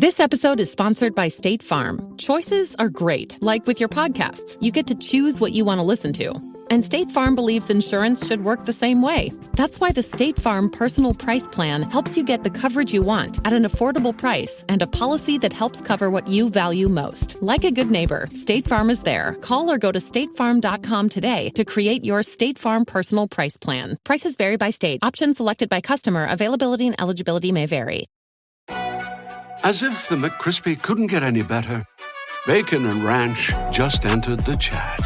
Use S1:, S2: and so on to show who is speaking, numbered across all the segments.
S1: This episode is sponsored by State Farm. Choices are great. Like with your podcasts, you get to choose what you want to listen to. And State Farm believes insurance should work the same way. That's why the State Farm Personal Price Plan helps you get the coverage you want at an affordable price and a policy that helps cover what you value most. Like a good neighbor, State Farm is there. Call or go to statefarm.com today to create your State Farm Personal Price Plan. Prices vary by state. Options selected by customer. Availability and eligibility may vary.
S2: As if the McCrispy couldn't get any better, Bacon and Ranch just entered the chat.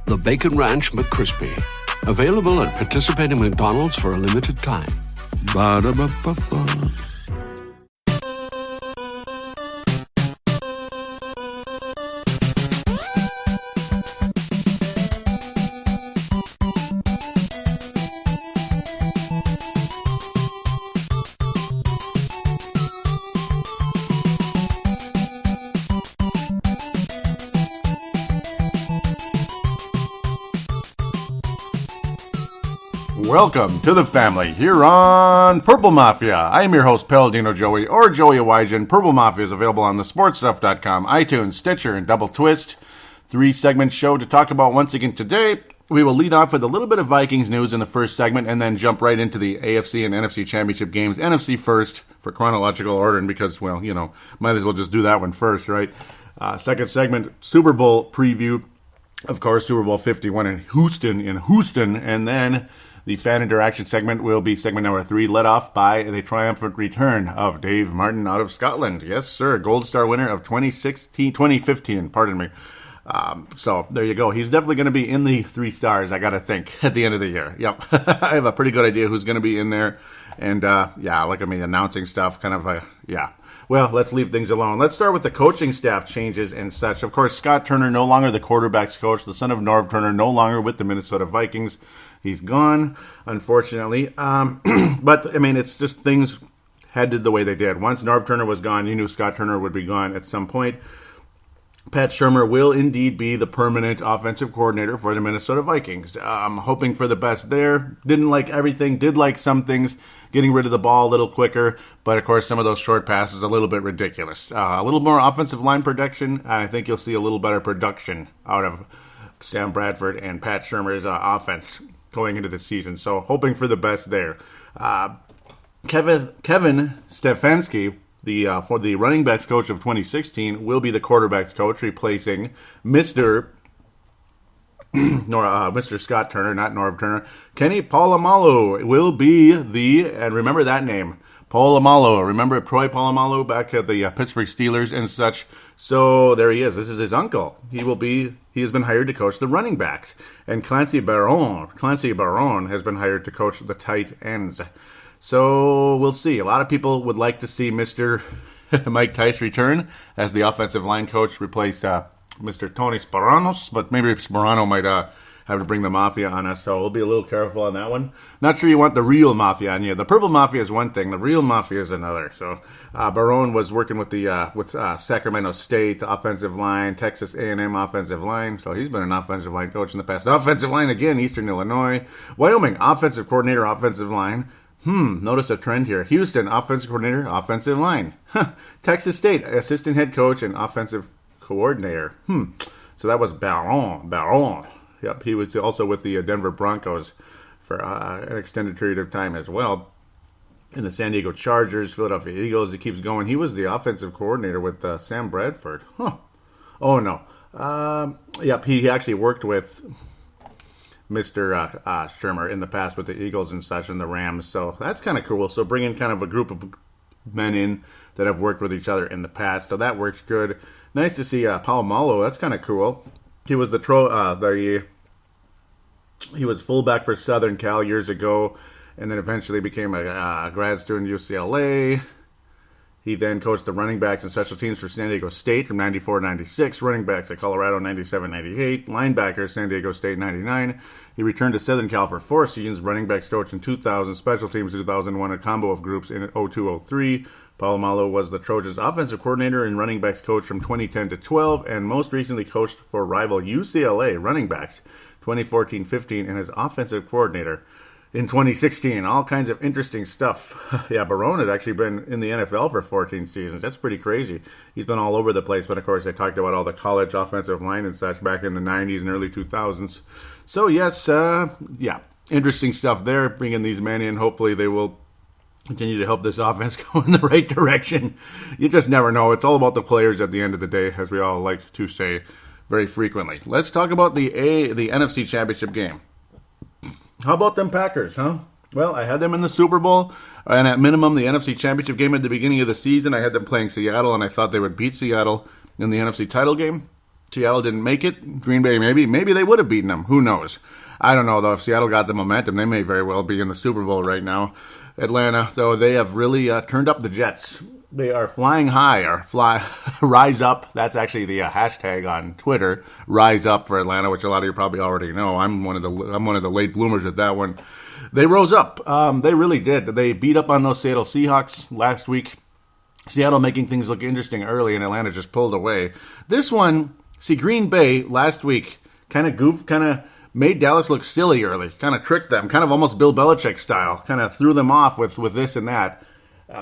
S2: The Bacon Ranch McCrispy, available at participating McDonald's for a limited time. Ba-da-ba-ba-ba.
S3: Welcome to the family here on Purple Mafia. I am your host, Paladino Joey, or Joey Awajan. Purple Mafia is available on thesportstuff.com, iTunes, Stitcher, and Double Twist. 3-segment show to talk about once again today. We will lead off with a little bit of Vikings news in the first segment and then jump right into the AFC and NFC Championship games. NFC first for chronological order, and because, well, you know, might as well just do that one first, right? Second segment, Super Bowl preview. Of course, Super Bowl 51 in Houston, and then the fan interaction segment will be segment number 3, led off by the triumphant return of Dave Martin out of Scotland. Yes, sir, Gold Star winner of 2015, pardon me. So there you go. He's definitely going to be in the 3 stars, I got to think, at the end of the year. Yep. I have a pretty good idea who's going to be in there. And, yeah, look at me announcing stuff, kind of, yeah. Well, let's leave things alone. Let's start with the coaching staff changes and such. Of course, Scott Turner, no longer the quarterback's coach, the son of Norv Turner, no longer with the Minnesota Vikings. He's gone, unfortunately. But, I mean, it's just things headed the way they did. Once Norv Turner was gone, you knew Scott Turner would be gone at some point. Pat Shurmur will indeed be the permanent offensive coordinator for the Minnesota Vikings. I'm hoping for the best there. Didn't like everything, did like some things, getting rid of the ball a little quicker, but of course some of those short passes a little bit ridiculous. A little more offensive line production, and I think you'll see a little better production out of Sam Bradford and Pat Shurmur's offense going into the season. So hoping for the best there. Kevin Stefanski, for the running backs coach of 2016, will be the quarterbacks coach, replacing Mr. Scott Turner, not Norv Turner. Kenny Polamalu will be and remember that name, Polamalu. Remember Troy Polamalu back at the Pittsburgh Steelers and such. So there he is. This is his uncle. He has been hired to coach the running backs. And Clancy Barron has been hired to coach the tight ends. So we'll see. A lot of people would like to see Mr. Mike Tice return as the offensive line coach, replace Mr. Tony Sparanos, but maybe Sparano might have to bring the Mafia on us, so we'll be a little careful on that one. Not sure you want the real Mafia on you. The Purple Mafia is one thing, the real Mafia is another. So Barone was working with the Sacramento State offensive line, Texas A&M offensive line, so he's been an offensive line coach in the past. Offensive line again, Eastern Illinois. Wyoming, offensive coordinator, offensive line. Notice a trend here. Houston, offensive coordinator, offensive line. Texas State, assistant head coach and offensive coordinator. So that was Baron. Yep, he was also with the Denver Broncos for an extended period of time as well. In the San Diego Chargers, Philadelphia Eagles, it keeps going. He was the offensive coordinator with Sam Bradford. Oh, no. Yep, he actually worked with Mr. Shurmur in the past with the Eagles and such and the Rams. So that's kind of cool. So bringing kind of a group of men in that have worked with each other in the past. So that works good. Nice to see Polamalu. That's kind of cool. He was he was fullback for Southern Cal years ago, and then eventually became a grad student at UCLA. He then coached the running backs and special teams for San Diego State from 94-96, running backs at Colorado 97-98, linebacker San Diego State 99. He returned to Southern Cal for 4 seasons, running backs coach in 2000, special teams 2001, a combo of groups in 02-03. Polamalu was the Trojans' offensive coordinator and running backs coach from 2010 to 12, and most recently coached for rival UCLA running backs 2014-15 and his offensive coordinator. in 2016. All kinds of interesting stuff. Yeah, Barone has actually been in the NFL for 14 seasons. That's pretty crazy. He's been all over the place, but of course I talked about all the college offensive line and such back in the 90s and early 2000s. So yes, interesting stuff there, bringing these men in. Hopefully they will continue to help this offense go in the right direction. You just never know. It's all about the players at the end of the day, as we all like to say very frequently. Let's talk about the NFC Championship game. How about them Packers, huh? Well, I had them in the Super Bowl, and at minimum, the NFC Championship game at the beginning of the season, I had them playing Seattle, and I thought they would beat Seattle in the NFC title game. Seattle didn't make it. Green Bay, maybe they would have beaten them. Who knows? I don't know, though. If Seattle got the momentum, they may very well be in the Super Bowl right now. Atlanta, though, they have really turned up the Jets. They are flying high, or rise up. That's actually the hashtag on Twitter, rise up for Atlanta, which a lot of you probably already know. I'm one of the late bloomers at that one. They rose up. They really did. They beat up on those Seattle Seahawks last week. Seattle making things look interesting early, and Atlanta just pulled away. This one, Green Bay last week kind of made Dallas look silly early, kind of tricked them, kind of almost Bill Belichick style, kind of threw them off with this and that.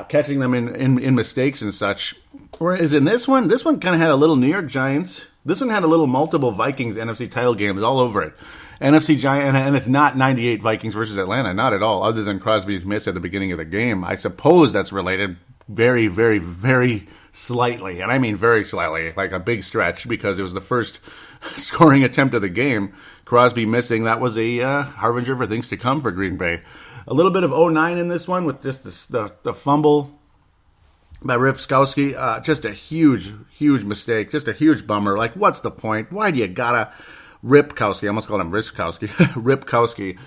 S3: Catching them in mistakes and such. Whereas in this one kind of had a little New York Giants. This one had a little multiple Vikings NFC title games all over it. NFC Giant, and it's not 98 Vikings versus Atlanta, not at all, other than Crosby's miss at the beginning of the game. I suppose that's related very, very, very slightly, and I mean very slightly, like a big stretch, because it was the first scoring attempt of the game. Crosby missing, that was a harbinger for things to come for Green Bay. A little bit of 0-9 in this one with just the fumble by Ripkowski. Just a huge, huge mistake. Just a huge bummer. Like, what's the point? Why do you gotta... Ripkowski, I almost called him Ripkowski. Ripkowski.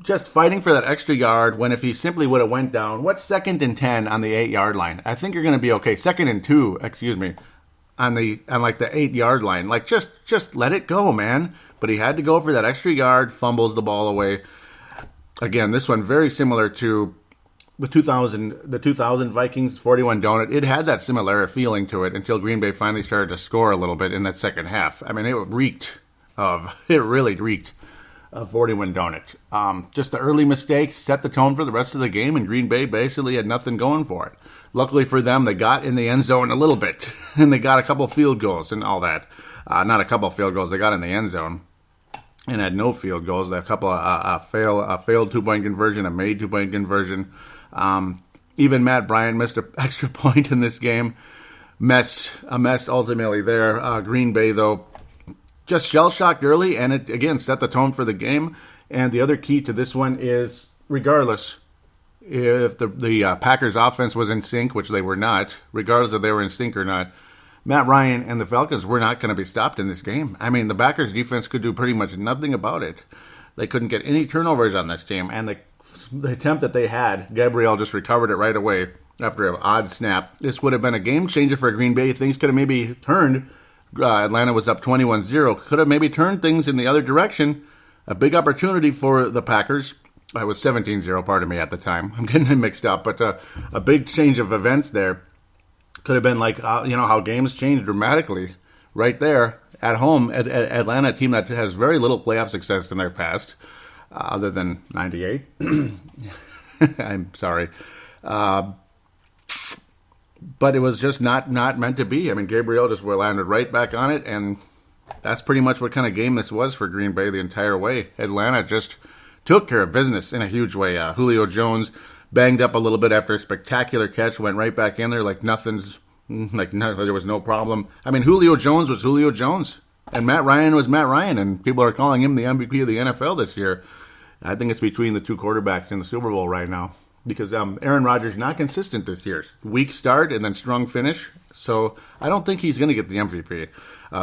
S3: Just fighting for that extra yard when if he simply would have went down, what's 2nd and 10 on the 8-yard line? I think you're going to be okay. 2nd and 2, on the 8-yard line. Like, just let it go, man. But he had to go for that extra yard, fumbles the ball away. Again, this one very similar to the 2000 Vikings 41 donut. It had that similar feeling to it until Green Bay finally started to score a little bit in that second half. I mean, it really reeked of 41 donut. Just the early mistakes set the tone for the rest of the game, and Green Bay basically had nothing going for it. Luckily for them, they got in the end zone a little bit, and they got a couple field goals and all that. Not a couple field goals, they got in the end zone. And had no field goals. A couple of failed 2-point conversion, a made 2-point conversion. Even Matt Bryant missed an extra point in this game. A mess ultimately there. Green Bay, though, just shell-shocked early, and it, again, set the tone for the game. And the other key to this one is, regardless if the Packers' offense was in sync, which they were not, regardless if they were in sync or not, Matt Ryan and the Falcons were not going to be stopped in this game. I mean, the Packers' defense could do pretty much nothing about it. They couldn't get any turnovers on this team, and the attempt that they had, Gabriel just recovered it right away after an odd snap. This would have been a game changer for Green Bay. Things could have maybe turned. Atlanta was up 21-0. Could have maybe turned things in the other direction. A big opportunity for the Packers. I was 17-0, pardon me, at the time. I'm getting it mixed up, but a big change of events there. Could have been like, how games change dramatically right there at home at Atlanta, a team that has very little playoff success in their past, other than 98. I'm sorry. But it was just not meant to be. I mean, Gabriel just landed right back on it, and that's pretty much what kind of game this was for Green Bay the entire way. Atlanta just took care of business in a huge way. Julio Jones banged up a little bit after a spectacular catch, went right back in there like there was no problem. I mean, Julio Jones was Julio Jones, and Matt Ryan was Matt Ryan, and people are calling him the MVP of the NFL this year. I think it's between the two quarterbacks in the Super Bowl right now, because Aaron Rodgers not consistent this year. Weak start and then strong finish, so I don't think he's going to get the MVP.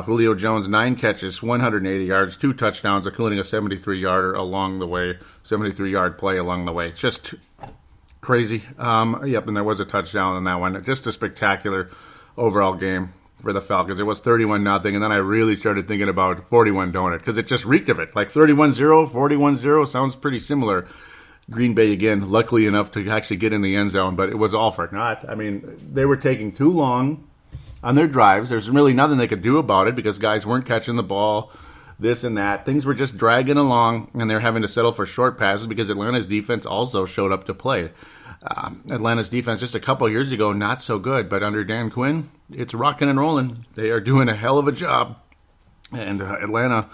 S3: Julio Jones, 9 catches, 180 yards, 2 touchdowns, including a 73-yarder along the way, 73-yard play along the way. Just crazy. And there was a touchdown on that one. Just a spectacular overall game for the Falcons. It was 31-0, and then I really started thinking about 41 donut, because it just reeked of it. Like 31-0, 41-0 sounds pretty similar. Green Bay, again, luckily enough to actually get in the end zone, but it was all for naught. I mean, they were taking too long on their drives. There's really nothing they could do about it because guys weren't catching the ball. this and that. Things were just dragging along, and they're having to settle for short passes because Atlanta's defense also showed up to play. Atlanta's defense just a couple of years ago, not so good, but under Dan Quinn, it's rocking and rolling. They are doing a hell of a job. And Atlanta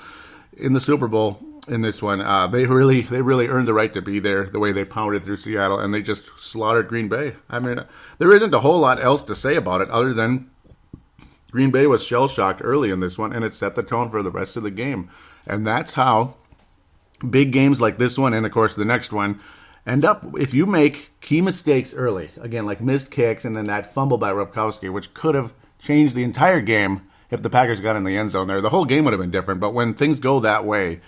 S3: in the Super Bowl in this one, they really earned the right to be there the way they pounded through Seattle, and they just slaughtered Green Bay. I mean, there isn't a whole lot else to say about it other than Green Bay was shell-shocked early in this one, and it set the tone for the rest of the game. And that's how big games like this one, and of course the next one, end up. If you make key mistakes early, again, like missed kicks and then that fumble by Rupkowski, which could have changed the entire game if the Packers got in the end zone there, the whole game would have been different. But when things go that way,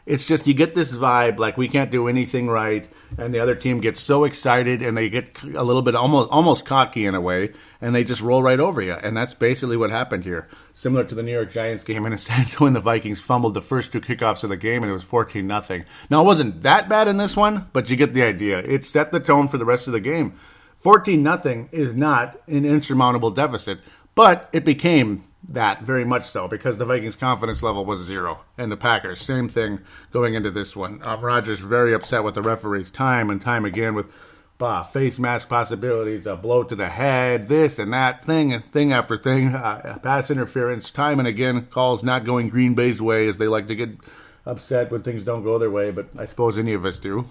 S3: it's just you get this vibe like we can't do anything right, and the other team gets so excited and they get a little bit almost cocky in a way, and they just roll right over you. And that's basically what happened here. Similar to the New York Giants game in a sense when the Vikings fumbled the first two kickoffs of the game and it was 14-0. Now, it wasn't that bad in this one, but you get the idea. It set the tone for the rest of the game. 14-0 is not an insurmountable deficit, but it became that very much so because the Vikings' confidence level was 0. And the Packers, same thing going into this one. Rodgers very upset with the referees time and time again with face mask possibilities, a blow to the head, this and that, thing after thing, pass interference, time and again, calls not going Green Bay's way as they like to get upset when things don't go their way, but I suppose any of us do.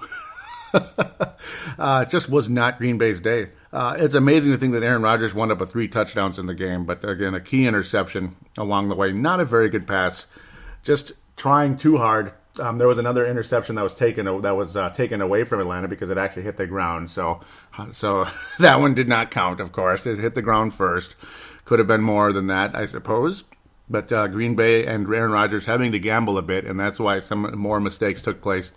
S3: It just was not Green Bay's day. It's amazing to think that Aaron Rodgers wound up with 3 touchdowns in the game, but again, a key interception along the way. Not a very good pass. Just trying too hard. There was another interception that was taken away from Atlanta because it actually hit the ground. So that one did not count. Of course, it hit the ground first. Could have been more than that, I suppose. But Green Bay and Aaron Rodgers having to gamble a bit, and that's why some more mistakes took place.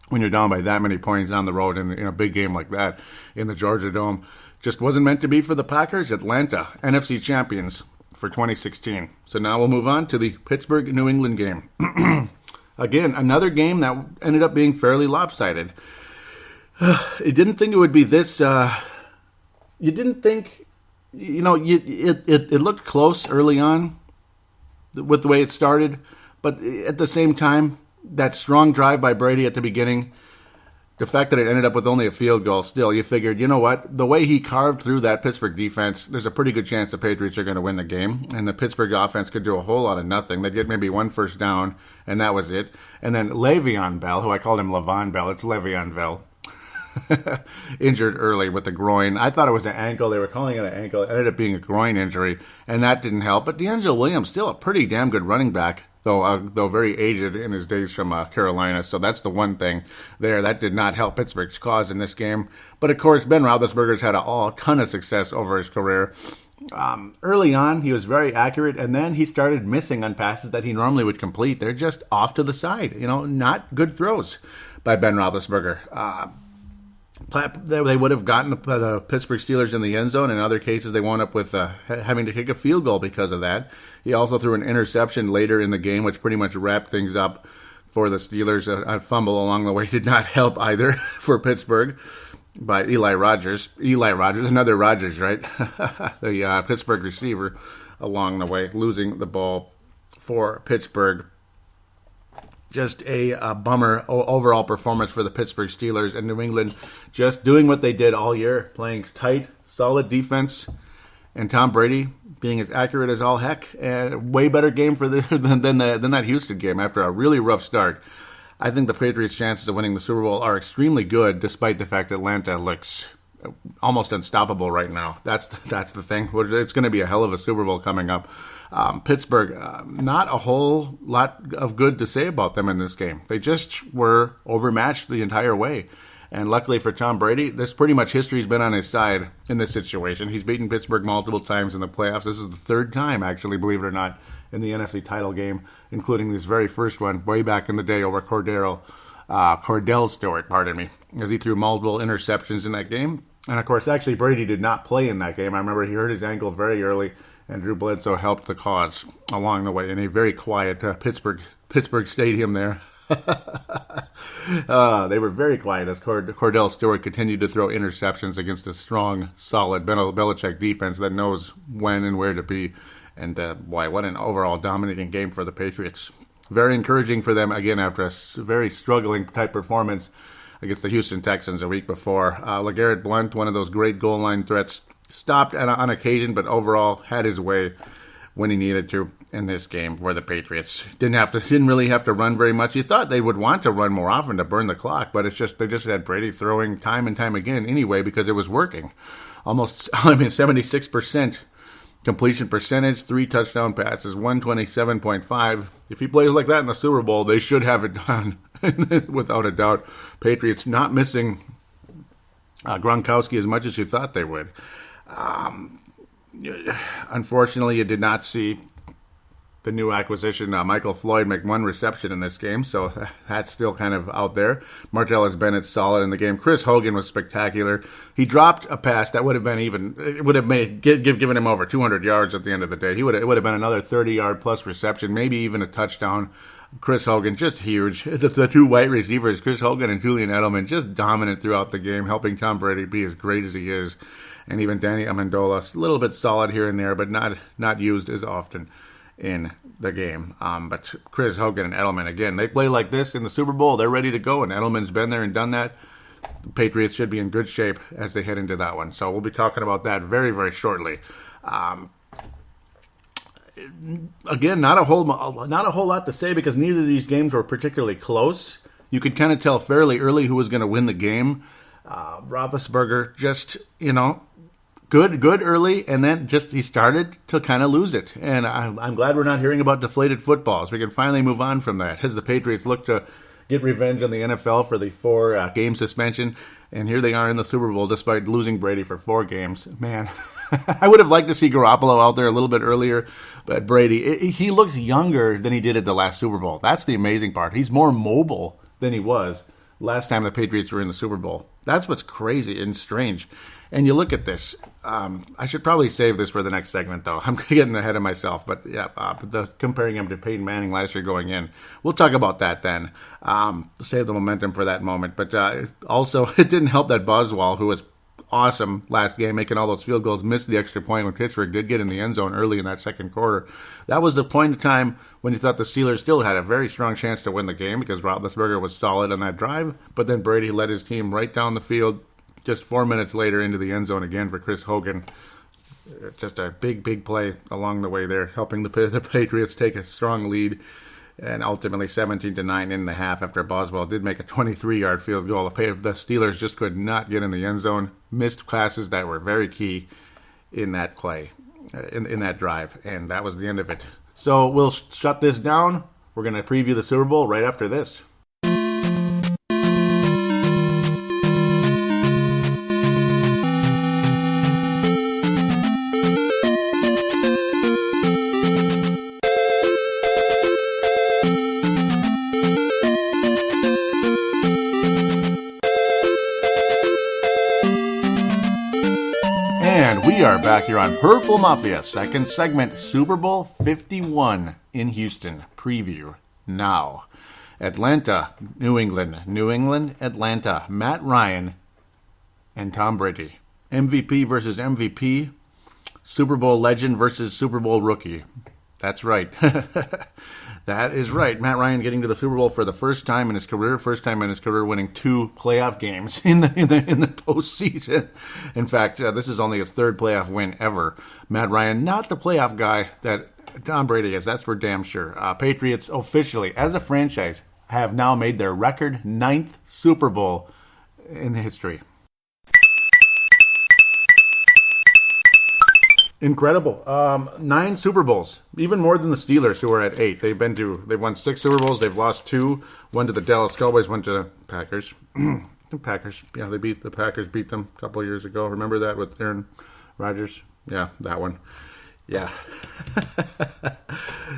S3: When you're down by that many points on the road in a big game like that in the Georgia Dome, just wasn't meant to be for the Packers. Atlanta, NFC champions for 2016. So now we'll move on to the Pittsburgh-New England game. Again, another game that ended up being fairly lopsided. You didn't think it would be this. You didn't think, it looked close early on with the way it started, but at the same time, that strong drive by Brady at the beginning, the fact that it ended up with only a field goal, still, you figured, you know what, the way he carved through that Pittsburgh defense, there's a pretty good chance the Patriots are going to win the game, and the Pittsburgh offense could do a whole lot of nothing. They'd get maybe one first down, and that was it. And then Le'Veon Bell, who I called him Le'Veon Bell, it's Le'Veon Bell, injured early with the groin. I thought it was an ankle. They were calling it an ankle. It ended up being a groin injury, and that didn't help. But DeAngelo Williams, still a pretty damn good running back, though very aged in his days from Carolina. So that's the one thing there. That did not help Pittsburgh's cause in this game. But, of course, Ben Roethlisberger's had a ton of success over his career. Early on, he was very accurate, and then he started missing on passes that he normally would complete. They're just off to the side. Not good throws by Ben Roethlisberger. They would have gotten the Pittsburgh Steelers in the end zone. In other cases, they wound up with having to kick a field goal because of that. He also threw an interception later in the game, which pretty much wrapped things up for the Steelers. A fumble along the way did not help either for Pittsburgh by Eli Rogers, another Rogers, right? The Pittsburgh receiver along the way, losing the ball for Pittsburgh. Just a bummer overall performance for the Pittsburgh Steelers, and New England just doing what they did all year, playing tight, solid defense, and Tom Brady being as accurate as all heck. Way better game than that Houston game after a really rough start. I think the Patriots' chances of winning the Super Bowl are extremely good, despite the fact that Atlanta looks almost unstoppable right now. That's the thing. It's going to be a hell of a Super Bowl coming up. Pittsburgh, not a whole lot of good to say about them in this game. They just were overmatched the entire way. And luckily for Tom Brady, this pretty much history's been on his side in this situation. He's beaten Pittsburgh multiple times in the playoffs. This is the third time, actually, believe it or not, in the NFC title game, including this very first one way back in the day over Cordell Stewart, as he threw multiple interceptions in that game. And, of course, actually, Brady did not play in that game. I remember he hurt his ankle very early, and Drew Bledsoe helped the cause along the way in a very quiet Pittsburgh stadium there. They were very quiet as Cordell Stewart continued to throw interceptions against a strong, solid Belichick defense that knows when and where to be. And, what an overall dominating game for the Patriots. very encouraging for them, again, after a very struggling type performance against the Houston Texans a week before. LeGarrette Blount, one of those great goal line threats, stopped on occasion, but overall had his way when he needed to in this game, where the Patriots didn't really have to run very much. You thought they would want to run more often to burn the clock, but they just had Brady throwing time and time again anyway because it was working. 76% completion percentage, 3 touchdown passes, 127.5. If he plays like that in the Super Bowl, they should have it done without a doubt. Patriots not missing Gronkowski as much as you thought they would. Unfortunately, you did not see the new acquisition, Michael Floyd, make 1 reception in this game, so that's still kind of out there. Martellus Bennett's solid in the game. Chris Hogan was spectacular. He dropped a pass that would have been given him over 200 yards at the end of the day. It would have been another 30-yard plus reception, maybe even a touchdown. Chris Hogan, just huge. The 2 white receivers, Chris Hogan and Julian Edelman, just dominant throughout the game, helping Tom Brady be as great as he is. And even Danny Amendola, a little bit solid here and there, but not used as often in the game. But Chris Hogan and Edelman, again, they play like this in the Super Bowl. They're ready to go, and Edelman's been there and done that. The Patriots should be in good shape as they head into that one. So we'll be talking about that very, very shortly. Again, not a whole lot to say because neither of these games were particularly close. You could kind of tell fairly early who was going to win the game. Roethlisberger just, good early, and then he started to kind of lose it. And I'm glad we're not hearing about deflated footballs. We can finally move on from that as the Patriots look to get revenge on the NFL for the 4-game suspension. And here they are in the Super Bowl despite losing Brady for 4 games. Man, I would have liked to see Garoppolo out there a little bit earlier, but Brady, he looks younger than he did at the last Super Bowl. That's the amazing part. He's more mobile than he was last time the Patriots were in the Super Bowl. That's what's crazy and strange. And you look at this. I should probably save this for the next segment, though. I'm getting ahead of myself. But yeah, comparing him to Peyton Manning last year going in. We'll talk about that then. Save the momentum for that moment. But also, it didn't help that Boswell, who was awesome last game, making all those field goals, missed the extra point when Pittsburgh did get in the end zone early in that second quarter. That was the point in time when you thought the Steelers still had a very strong chance to win the game because Roethlisberger was solid on that drive. But then Brady led his team right down the field. Just 4 minutes later into the end zone again for Chris Hogan. Just a big play along the way there, helping the Patriots take a strong lead. And ultimately 17-9 in the half after Boswell did make a 23-yard field goal. The Steelers just could not get in the end zone. Missed passes that were very key in that play, in that drive. And that was the end of it. So we'll shut this down. We're going to preview the Super Bowl right after this. We are back here on Purple Mafia, second segment, Super Bowl 51 in Houston. Preview now. Atlanta, New England, Atlanta. Matt Ryan and Tom Brady. MVP versus MVP. Super Bowl legend versus Super Bowl rookie. That's right. That is right. Matt Ryan getting to the Super Bowl for the first time in his career winning 2 playoff games in the postseason. In fact, this is only his 3rd playoff win ever. Matt Ryan, not the playoff guy that Tom Brady is. That's for damn sure. Patriots officially, as a franchise, have now made their record 9th Super Bowl in history. Incredible. 9 Super Bowls, even more than the Steelers, who are at 8. They've won 6 Super Bowls. They've lost 2. One to the Dallas Cowboys, one to the Packers. The Packers, yeah, the Packers beat them a couple of years ago. Remember that with Aaron Rodgers? Yeah, that one. Yeah.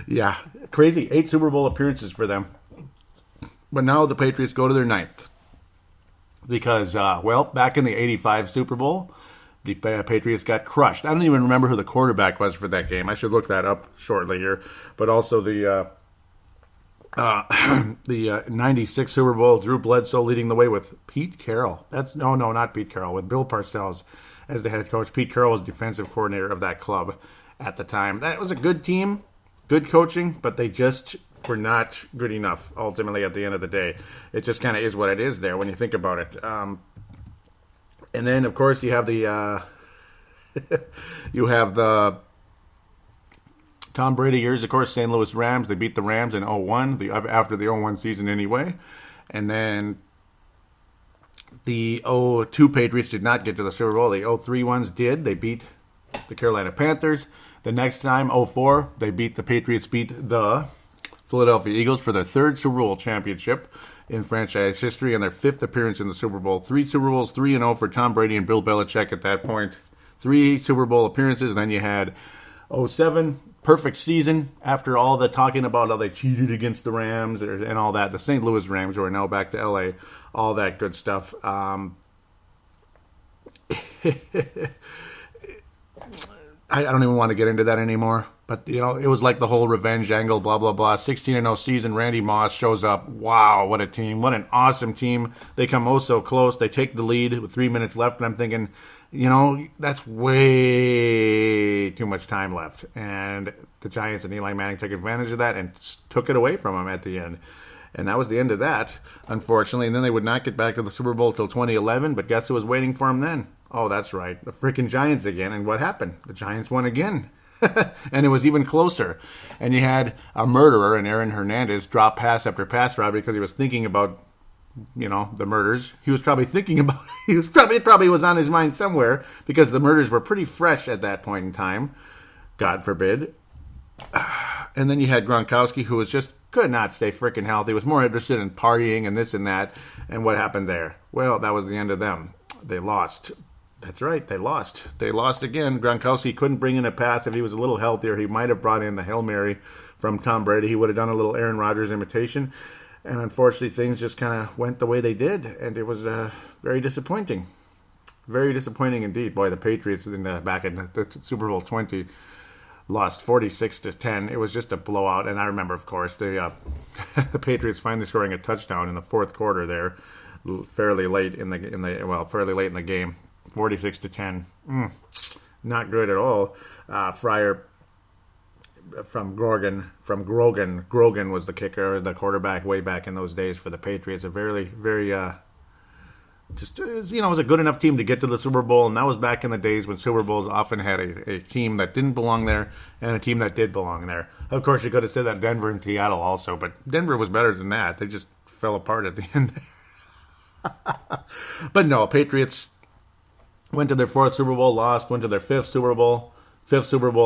S3: Yeah, crazy. 8 Super Bowl appearances for them. But now the Patriots go to their 9th. Because, back in the 85 Super Bowl, the Patriots got crushed. I don't even remember who the quarterback was for that game. I should look that up shortly here. But also the 96 Super Bowl, Drew Bledsoe leading the way with Pete Carroll. Not Pete Carroll, with Bill Parcells as the head coach. Pete Carroll was defensive coordinator of that club at the time. That was a good team, good coaching, but they just were not good enough, ultimately, at the end of the day. It just kind of is what it is there when you think about it. And then, of course, you have the Tom Brady years, of course, St. Louis Rams. They beat the Rams in 2001, after the 2001 season anyway. And then the 2002 Patriots did not get to the Super Bowl. The 2003 ones did. They beat the Carolina Panthers. The next time, 2004, the Patriots beat the Philadelphia Eagles for their third Super Bowl championship in franchise history and their fifth appearance in the Super Bowl. 3 Super Bowls, 3-0 for Tom Brady and Bill Belichick at that point. 3 Super Bowl appearances, and then you had 2007, perfect season after all the talking about how they cheated against the Rams and all that. The St. Louis Rams, who are now back to LA, all that good stuff. I don't even want to get into that anymore. But, you know, it was like the whole revenge angle, blah, blah, blah. 16-0 season, Randy Moss shows up. Wow, what a team. What an awesome team. They come oh so close. They take the lead with 3 minutes left. And I'm thinking, you know, that's way too much time left. And the Giants and Eli Manning took advantage of that and took it away from them at the end. And that was the end of that, unfortunately. And then they would not get back to the Super Bowl until 2011. But guess who was waiting for them then? Oh, that's right. The freaking Giants again. And what happened? The Giants won again. And it was even closer. And you had a murderer in Aaron Hernandez drop pass after pass robbery because he was thinking about, you know, the murders. He was probably thinking about, it probably was on his mind somewhere because the murders were pretty fresh at that point in time. God forbid. And then you had Gronkowski, who could not stay freaking healthy. He was more interested in partying and this and that. And what happened there? Well, that was the end of them. They lost. That's right, they lost. They lost again. Gronkowski couldn't bring in a pass. If he was a little healthier, he might have brought in the Hail Mary from Tom Brady. He would have done a little Aaron Rodgers imitation. And unfortunately, things just kind of went the way they did. And it was very disappointing. Very disappointing indeed. Boy, the Patriots back in the Super Bowl 20 lost 46-10. It was just a blowout. And I remember, of course, the Patriots finally scoring a touchdown in the fourth quarter there, fairly late in the game. 46-10. Not good at all. Fryer from Grogan was the kicker, the quarterback way back in those days for the Patriots. A very, very, it was a good enough team to get to the Super Bowl, and that was back in the days when Super Bowls often had a team that didn't belong there and a team that did belong there. Of course, you could have said that Denver and Seattle also, but Denver was better than that. They just fell apart at the end there. But no, Patriots went to their fourth Super Bowl, lost, went to their fifth Super Bowl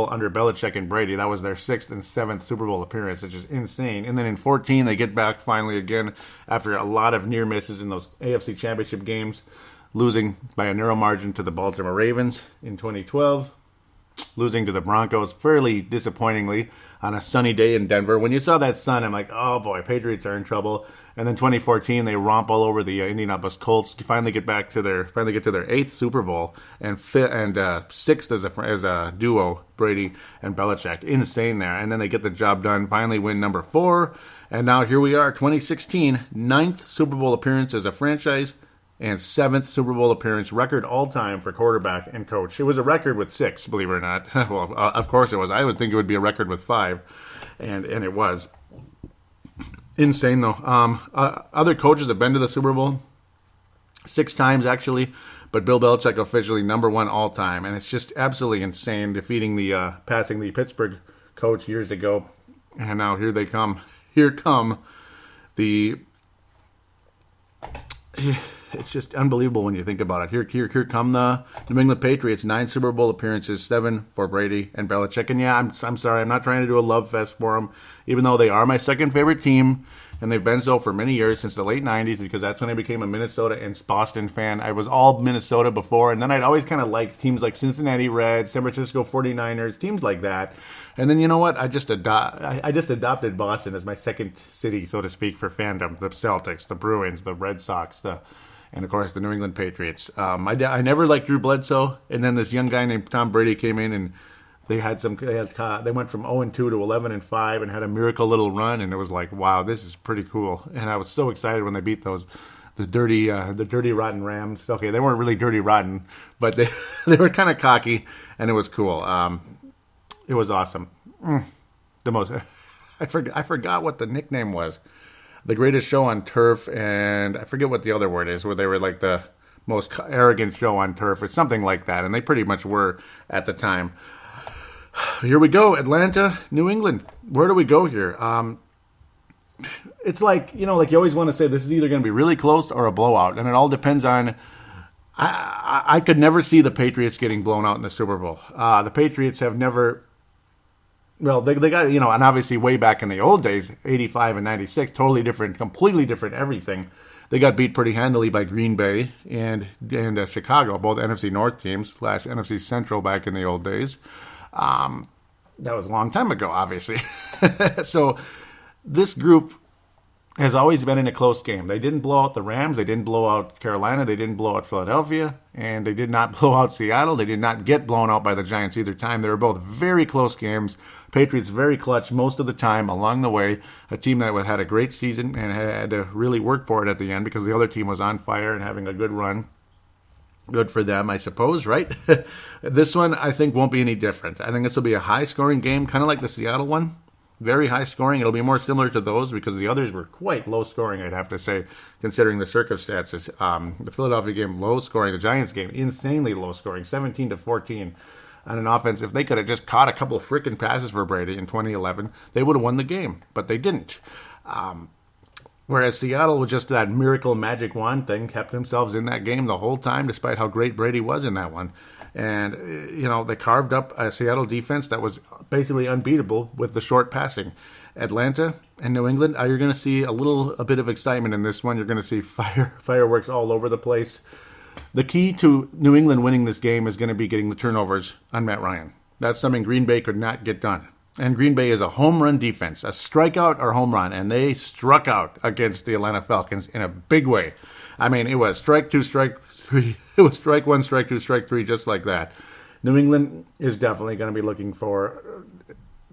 S3: under Belichick and Brady. That was their sixth and seventh Super Bowl appearance, which is insane. And then in 2014, they get back finally again after a lot of near misses in those AFC Championship games, losing by a narrow margin to the Baltimore Ravens in 2012, losing to the Broncos fairly disappointingly on a sunny day in Denver. When you saw that sun, I'm like, oh boy, Patriots are in trouble. And then 2014, they romp all over the Indianapolis Colts. Finally get to their eighth Super Bowl and sixth as a duo, Brady and Belichick. Insane there. And then they get the job done. Finally win number 4. And now here we are, 2016, ninth Super Bowl appearance as a franchise and 7th Super Bowl appearance, record all-time for quarterback and coach. It was a record with 6, believe it or not. Well, of course it was. I would think it would be a record with 5, and it was. Insane, though. Other coaches have been to the Super Bowl 6 times, actually, but Bill Belichick officially number 1 all-time, and it's just absolutely insane, passing the Pittsburgh coach years ago, and now here they come. Here come the... It's just unbelievable when you think about it. Here come the New England Patriots. 9 Super Bowl appearances, 7 for Brady and Belichick. And yeah, I'm sorry, I'm not trying to do a love fest for them, even though they are my second favorite team, and they've been so for many years, since the late 90s, because that's when I became a Minnesota and Boston fan. I was all Minnesota before, and then I'd always kind of liked teams like Cincinnati Reds, San Francisco 49ers, teams like that. And then, you know what? I just adopted Boston as my second city, so to speak, for fandom. The Celtics, the Bruins, the Red Sox, and of course the New England Patriots. I never liked Drew Bledsoe, and then this young guy named Tom Brady came in, and they went from 0-2 to 11-5 and had a miracle little run, and it was like, wow, this is pretty cool. And I was so excited when they beat the dirty rotten Rams. Okay, they weren't really dirty rotten, but they were kind of cocky, and it was cool. It was awesome. The most I forgot what the nickname was. The greatest show on turf, and I forget what the other word is, where they were like the most arrogant show on turf or something like that, and they pretty much were at the time. Here we go, Atlanta, New England. Where do we go here? It's like, you always want to say this is either going to be really close or a blowout, and it all depends on. I could never see the Patriots getting blown out in the Super Bowl. The Patriots have never. Well, they got, and obviously way back in the old days, 85 and 96, totally different, completely different everything. They got beat pretty handily by Green Bay and Chicago, both NFC North teams / NFC Central back in the old days. That was a long time ago, obviously. So this group has always been in a close game. They didn't blow out the Rams. They didn't blow out Carolina. They didn't blow out Philadelphia. And they did not blow out Seattle. They did not get blown out by the Giants either time. They were both very close games. Patriots very clutch most of the time along the way. A team that had a great season and had to really work for it at the end because the other team was on fire and having a good run. Good for them, I suppose, right? This one, I think, won't be any different. I think this will be a high-scoring game, kind of like the Seattle one. Very high scoring. It'll be more similar to those because the others were quite low scoring, I'd have to say, considering the circumstances. The Philadelphia game, low scoring. The Giants game, insanely low scoring, 17-14 on an offense. If they could have just caught a couple of freaking passes for Brady in 2011, they would have won the game, but they didn't. Whereas Seattle, with just that miracle magic wand thing, kept themselves in that game the whole time, despite how great Brady was in that one. And, they carved up a Seattle defense that was basically unbeatable with the short passing. Atlanta and New England, you're going to see a bit of excitement in this one. You're going to see fireworks all over the place. The key to New England winning this game is going to be getting the turnovers on Matt Ryan. That's something Green Bay could not get done. And Green Bay is a home run defense, a strikeout or home run, and they struck out against the Atlanta Falcons in a big way. I mean, it was strike two, strike three. It was strike one, strike two, strike three, just like that. New England is definitely going to be looking for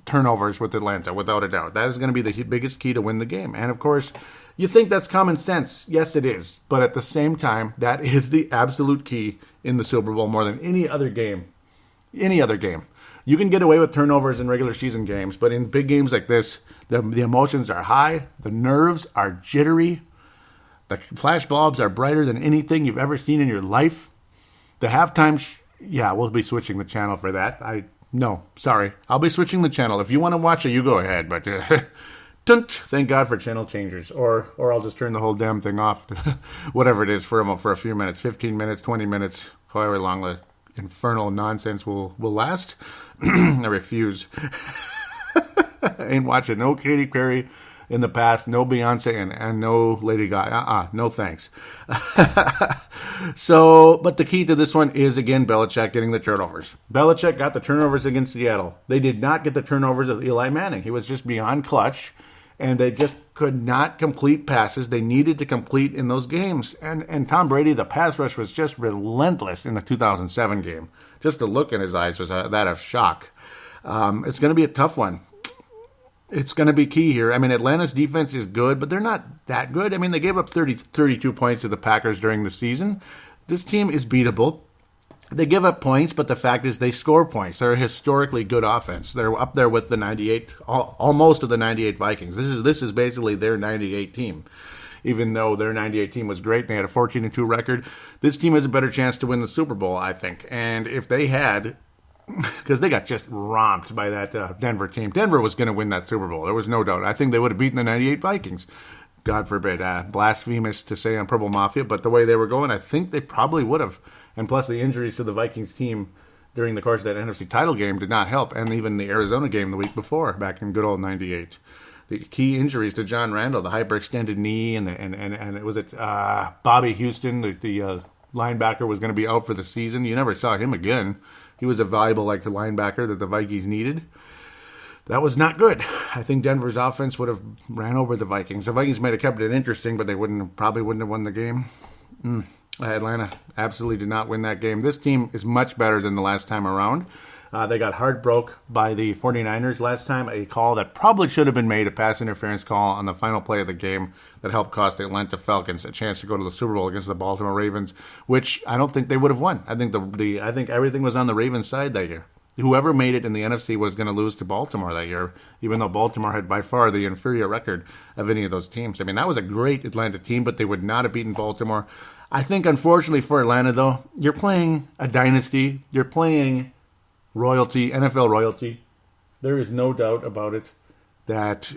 S3: turnovers with Atlanta, without a doubt. That is going to be the biggest key to win the game. And, of course, you think that's common sense. Yes, it is. But at the same time, that is the absolute key in the Super Bowl more than any other game. Any other game. You can get away with turnovers in regular season games, but in big games like this, the emotions are high, the nerves are jittery, the flash bulbs are brighter than anything you've ever seen in your life. The halftime, we'll be switching the channel for that. I'll be switching the channel. If you want to watch it, you go ahead, but thank God for channel changers, or I'll just turn the whole damn thing off, whatever it is, for a few minutes, 15 minutes, 20 minutes, however long the infernal nonsense will last. I refuse. I ain't watching no Katy Perry in the past, no Beyonce, and no Lady Gaga. No thanks. But the key to this one is, again, Belichick getting the turnovers. Belichick got the turnovers against Seattle. They did not get the turnovers of Eli Manning. He was just beyond clutch, and they just could not complete passes they needed to complete in those games. And Tom Brady, the pass rush was just relentless in the 2007 game. Just the look in his eyes was that of shock. It's going to be a tough one. It's going to be key here. I mean, Atlanta's defense is good, but they're not that good. I mean, they gave up 32 points to the Packers during the season. This team is beatable. They give up points, but the fact is they score points. They're a historically good offense. They're up there with the 98, almost of the 98 Vikings. This is basically their 98 team. Even though their 98 team was great, they had a 14-2 record. This team has a better chance to win the Super Bowl, I think. And if they had, because they got just romped by that Denver team. Denver was going to win that Super Bowl. There was no doubt. I think they would have beaten the 98 Vikings. God forbid, blasphemous to say on Purple Mafia, but the way they were going, I think they probably would have. And plus the injuries to the Vikings team during the course of that NFC title game did not help, and even the Arizona game the week before, back in good old 98. The key injuries to John Randall, the hyperextended knee, and it was Bobby Houston, the linebacker, was going to be out for the season. You never saw him again. He was a valuable linebacker that the Vikings needed. That was not good. I think Denver's offense would have ran over the Vikings. The Vikings might have kept it interesting, but they probably wouldn't have won the game. Atlanta absolutely did not win that game. This team is much better than the last time around. They got heartbroken by the 49ers last time, a call that probably should have been made, a pass interference call on the final play of the game that helped cost the Atlanta Falcons a chance to go to the Super Bowl against the Baltimore Ravens, which I don't think they would have won. I think I think everything was on the Ravens side that year. whoever made it in the NFC was going to lose to Baltimore that year, even though Baltimore had by far the inferior record of any of those teams. I mean, that was a great Atlanta team, but they would not have beaten Baltimore. I think, unfortunately for Atlanta, though, you're playing a dynasty. You're playing royalty, NFL royalty. There is no doubt about it that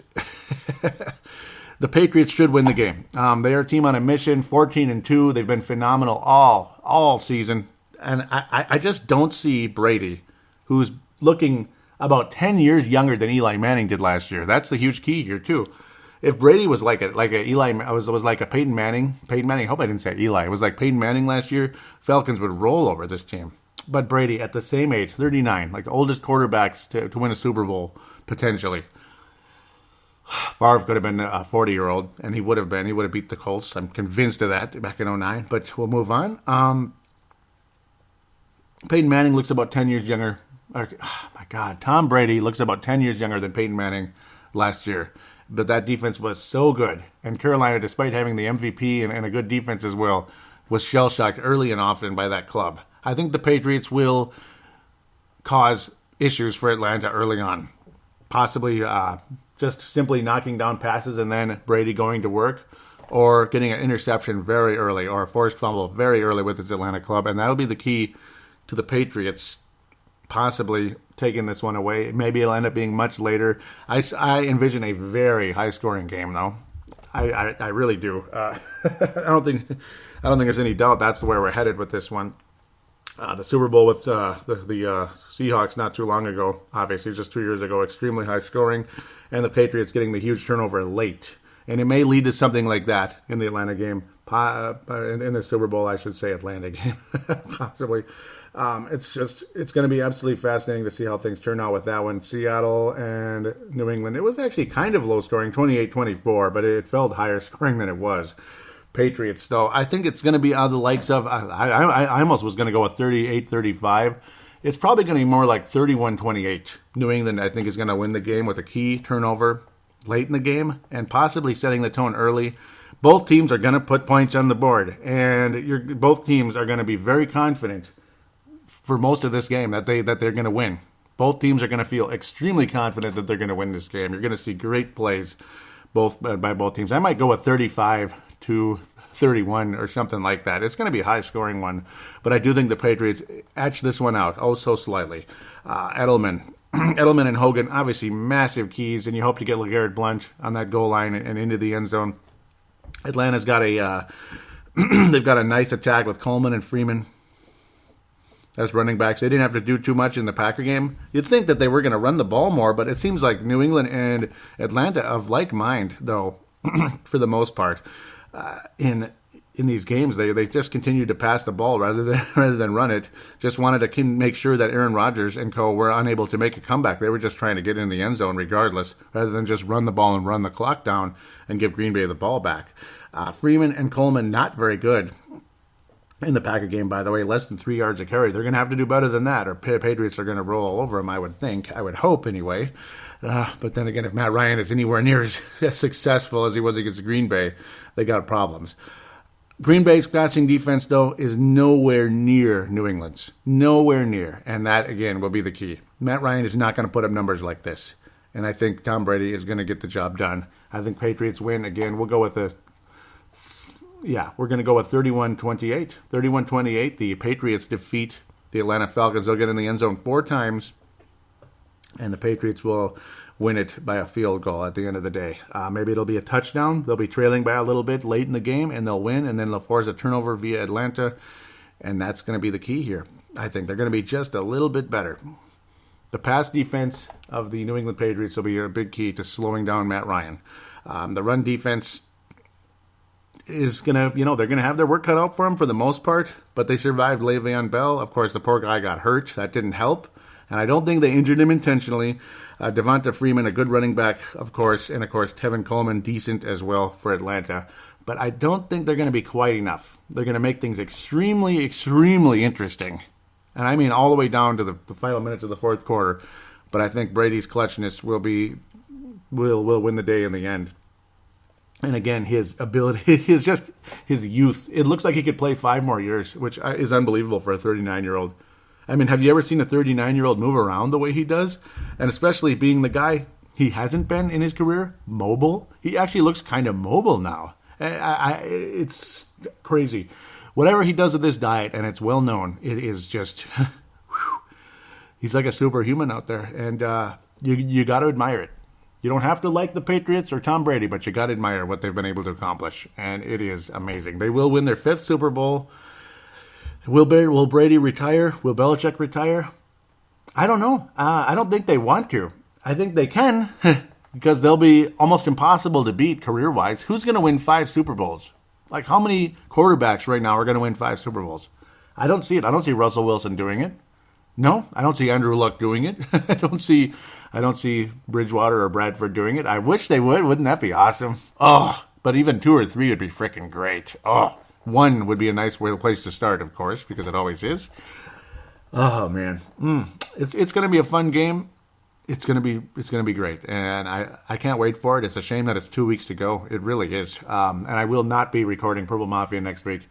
S3: the Patriots should win the game. They are a team on a mission, 14-2. They've been phenomenal all season. And I just don't see Brady, who's looking about 10 years younger than Eli Manning did last year. That's the huge key here, too. If Brady was like a Eli, was like a Peyton Manning, I hope I didn't say Eli. It was like Peyton Manning last year, Falcons would roll over this team. But Brady, at the same age, 39, like the oldest quarterbacks to win a Super Bowl, potentially. Favre could have been a 40-year-old, and he would have beat the Colts. I'm convinced of that back in 2009, but we'll move on. Peyton Manning looks about 10 years younger. Oh, my God. Tom Brady looks about 10 years younger than Peyton Manning last year. But that defense was so good. And Carolina, despite having the MVP and a good defense as well, was shell-shocked early and often by that club. I think the Patriots will cause issues for Atlanta early on. Possibly just simply knocking down passes and then Brady going to work, or getting an interception very early or a forced fumble very early with his Atlanta club. And that'll be the key to the Patriots possibly taking this one away. Maybe it'll end up being much later. I envision a very high-scoring game, though. I really do. I don't think there's any doubt that's where we're headed with this one. The Super Bowl with the Seahawks not too long ago, obviously just 2 years ago, extremely high scoring, and the Patriots getting the huge turnover late. And it may lead to something like that in the Atlanta game, in the Super Bowl, I should say, Atlanta game, possibly. It's going to be absolutely fascinating to see how things turn out with that one. Seattle and New England, it was actually kind of low scoring, 28-24, but it felt higher scoring than it was. Patriots, though, I think it's going to be the likes of, I almost was going to go with 38-35. It's probably going to be more like 31-28. New England, I think, is going to win the game with a key turnover late in the game and possibly setting the tone early. Both teams are going to put points on the board, and both teams are going to be very confident for most of this game that they're going to win. Both teams are going to feel extremely confident that they're going to win this game. You're going to see great plays by both teams. I might go with 35-31 or something like that. It's going to be a high-scoring one, but I do think the Patriots etch this one out so slightly. Edelman and Hogan, obviously massive keys, and you hope to get LeGarrette Blount on that goal line and into the end zone. Atlanta's got they've got a nice attack with Coleman and Freeman as running backs. They didn't have to do too much in the Packer game. You'd think that they were going to run the ball more, but it seems like New England and Atlanta of like mind, though, for the most part. In these games, they just continued to pass the ball rather than run it. Just wanted to make sure that Aaron Rodgers and co. were unable to make a comeback. They were just trying to get in the end zone regardless, rather than just run the ball and run the clock down and give Green Bay the ball back. Freeman and Coleman not very good in the Packer game, by the way, less than 3 yards a carry. They're going to have to do better than that, or Patriots are going to roll all over them, I would think. I would hope, anyway. But then again, if Matt Ryan is anywhere near as successful as he was against Green Bay, they got problems. Green Bay's passing defense, though, is nowhere near New England's. Nowhere near. And that, again, will be the key. Matt Ryan is not going to put up numbers like this. And I think Tom Brady is going to get the job done. I think Patriots win. Again, we'll go with we're going to go with 31-28. 31-28, the Patriots defeat the Atlanta Falcons. They'll get in the end zone 4 times, and the Patriots will win it by a field goal at the end of the day. Maybe it'll be a touchdown. They'll be trailing by a little bit late in the game, and they'll win, and then they'll force a turnover via Atlanta, and that's going to be the key here. I think they're going to be just a little bit better. The pass defense of the New England Patriots will be a big key to slowing down Matt Ryan. The run defense is going to, they're going to have their work cut out for them for the most part, but they survived Le'Veon Bell. Of course, the poor guy got hurt. That didn't help, and I don't think they injured him intentionally. Devonta Freeman, a good running back, of course, and of course, Tevin Coleman, decent as well for Atlanta. But I don't think they're going to be quite enough. They're going to make things extremely, extremely interesting. And I mean all the way down to the final minutes of the fourth quarter. But I think Brady's clutchness will win the day in the end. And again, his ability, his youth. It looks like he could play 5 more years, which is unbelievable for a 39-year-old. I mean, have you ever seen a 39-year-old move around the way he does? And especially being the guy he hasn't been in his career, mobile. He actually looks kind of mobile now. It's crazy. Whatever he does with this diet, and it's well known, it is just, he's like a superhuman out there. And you got to admire it. You don't have to like the Patriots or Tom Brady, but you got to admire what they've been able to accomplish. And it is amazing. They will win their 5th Super Bowl. Will Brady retire? Will Belichick retire? I don't know. I don't think they want to. I think they can because they'll be almost impossible to beat career-wise. Who's going to win 5 Super Bowls? Like, how many quarterbacks right now are going to win 5 Super Bowls? I don't see it. I don't see Russell Wilson doing it. No, I don't see Andrew Luck doing it. I don't see Bridgewater or Bradford doing it. I wish they would. Wouldn't that be awesome? Oh, but even 2 or 3 would be freaking great. Oh, 1 would be a nice place to start, of course, because it always is. Oh man, it's going to be a fun game. It's going to be great, and I can't wait for it. It's a shame that it's 2 weeks to go. It really is. And I will not be recording Purple Mafia next week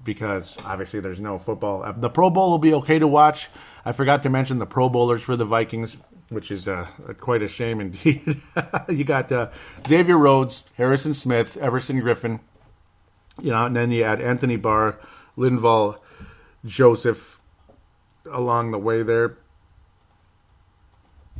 S3: because obviously there's no football. The Pro Bowl will be okay to watch. I forgot to mention the Pro Bowlers for the Vikings, which is quite a shame indeed. You got Xavier Rhodes, Harrison Smith, Everson Griffin, and then you add Anthony Barr, Linval Joseph along the way there.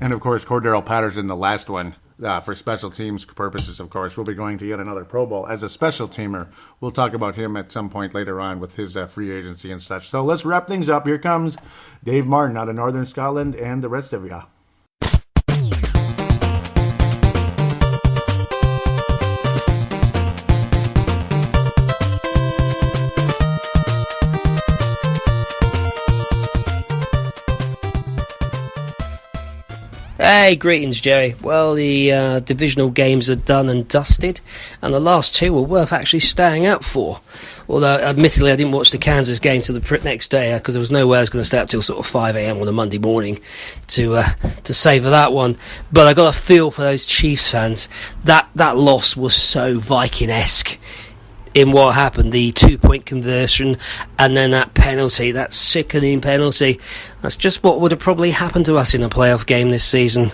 S3: And, of course, Cordero Patterson, the last one, for special teams purposes, of course, will be going to yet another Pro Bowl as a special teamer. We'll talk about him at some point later on with his free agency and such. So let's wrap things up. Here comes Dave Martin out of Northern Scotland and the rest of you.
S4: Hey, greetings, Jerry. Well, the divisional games are done and dusted, and the last 2 were worth actually staying up for. Although, admittedly, I didn't watch the Kansas game till the next day because there was no way I was going to stay up till sort of 5 a.m. on a Monday morning to savour that one. But I got a feel for those Chiefs fans. That loss was so Viking-esque in what happened, the 2-point conversion and then that penalty, that sickening penalty. That's just what would have probably happened to us in a playoff game this season.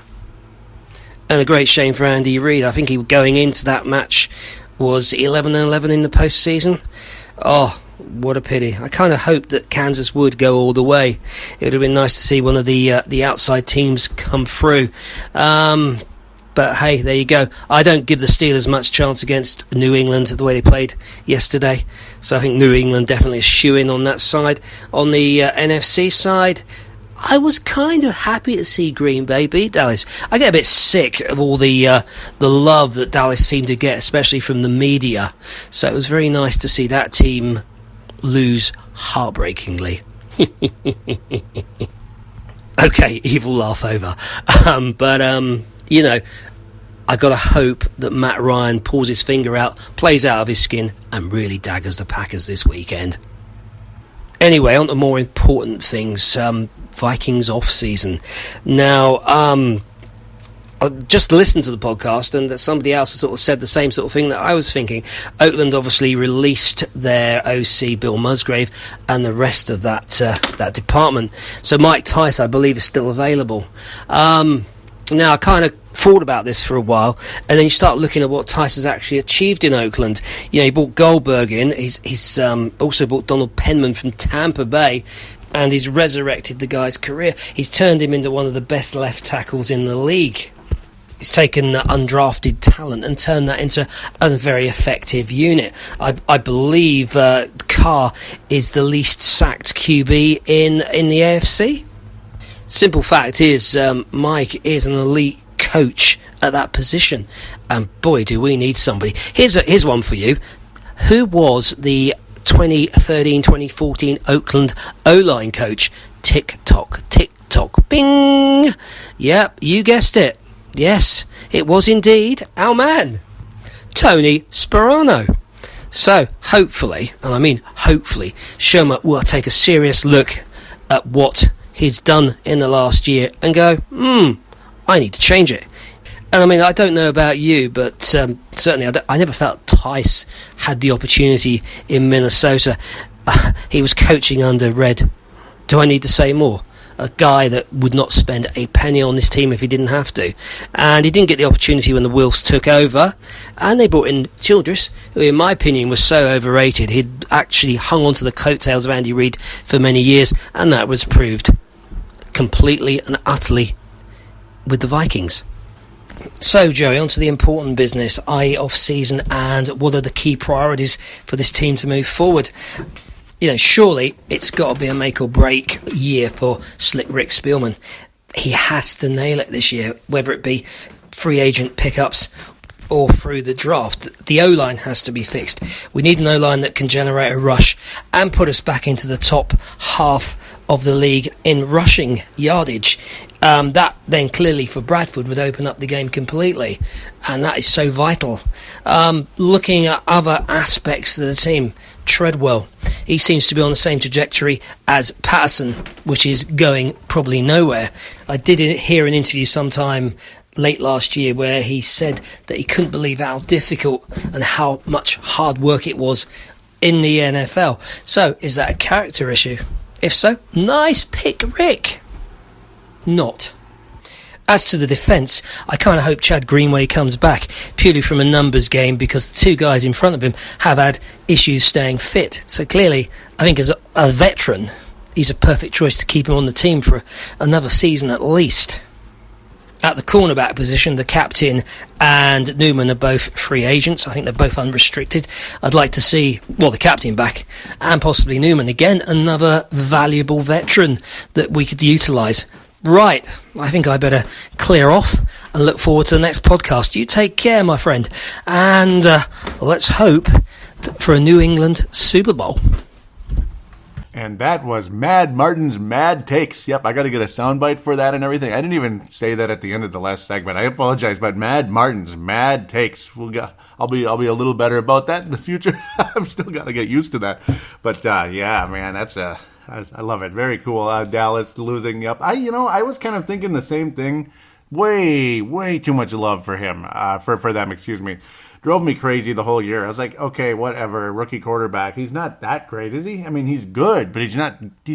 S4: And a great shame for Andy Reid. I think he going into that match was 11-11 in the postseason. Oh, what a pity. I kind of hoped that Kansas would go all the way. It would have been nice to see one of the outside teams come through. But hey, there you go. I don't give the Steelers much chance against New England the way they played yesterday. So I think New England definitely is shoo-in on that side. On the NFC side, I was kind of happy to see Green Bay beat Dallas. I get a bit sick of all the love that Dallas seemed to get, especially from the media. So it was very nice to see that team lose heartbreakingly. Okay, evil laugh over. I got to hope that Matt Ryan pulls his finger out, plays out of his skin, and really daggers the Packers this weekend. Anyway, on to more important things. Vikings off-season. Now, I just listened to the podcast, and somebody else sort of said the same sort of thing that I was thinking. Oakland obviously released their OC, Bill Musgrave, and the rest of that department. So Mike Tice, I believe, is still available. Now, I kind of thought about this for a while, and then you start looking at what Tice has actually achieved in Oakland. He brought Goldberg in. He's also brought Donald Penman from Tampa Bay, and he's resurrected the guy's career. He's turned him into one of the best left tackles in the league. He's taken undrafted talent and turned that into a very effective unit. I believe Carr is the least sacked QB in the AFC. Simple fact is, Mike is an elite coach at that position, and boy, do we need somebody. Here's one for you. Who was the 2013-2014 Oakland O-line coach? Tick-tock, tick-tock, bing! Yep, you guessed it. Yes, it was indeed our man, Tony Sparano. So, hopefully, and I mean hopefully, Shoma will take a serious look at what he's done in the last year and go, I need to change it. And I mean, I don't know about you, but certainly I never felt Tice had the opportunity in Minnesota. He was coaching under Red. Do I need to say more? a guy that would not spend a penny on this team if he didn't have to. And he didn't get the opportunity when the Wolves took over, and they brought in Childress, who in my opinion was so overrated. He'd actually hung on to the coattails of Andy Reid for many years, and that was proved completely and utterly with the Vikings. So, Joey, on to the important business, i.e. off-season, and what are the key priorities for this team to move forward? Surely it's got to be a make-or-break year for Slick Rick Spielman. He has to nail it this year, whether it be free agent pickups or through the draft. The O-line has to be fixed. We need an O-line that can generate a rush and put us back into the top half of the league in rushing yardage. That then clearly for Bradford would open up the game completely, and that is so vital. Looking at other aspects of the team, Treadwell, he seems to be on the same trajectory as Patterson, which is going probably nowhere. I did hear an interview sometime late last year where he said that he couldn't believe how difficult and how much hard work it was in the NFL. So, is that a character issue? If so, nice pick, Rick. Not. As to the defence, I kind of hope Chad Greenway comes back, purely from a numbers game, because the two guys in front of him have had issues staying fit. So clearly, I think as a veteran, he's a perfect choice to keep him on the team for another season at least. At the cornerback position, the captain and Newman are both free agents. I think they're both unrestricted. I'd like to see, the captain back, and possibly Newman again, another valuable veteran that we could utilise. Right, I think I better clear off and look forward to the next podcast. You take care, my friend, and let's hope for a New England Super Bowl.
S3: And that was Mad Martin's Mad Takes. Yep, I got to get a soundbite for that and everything. I didn't even say that at the end of the last segment. I apologize, but Mad Martin's Mad Takes. I'll be a little better about that in the future. I've still got to get used to that. But yeah, man, I love it. Very cool. Dallas losing. Yep. I was kind of thinking the same thing. Way too much love for him. For them. Excuse me. Drove me crazy the whole year. I was like, okay, whatever. Rookie quarterback. He's not that great, is he? I mean, he's good, but he's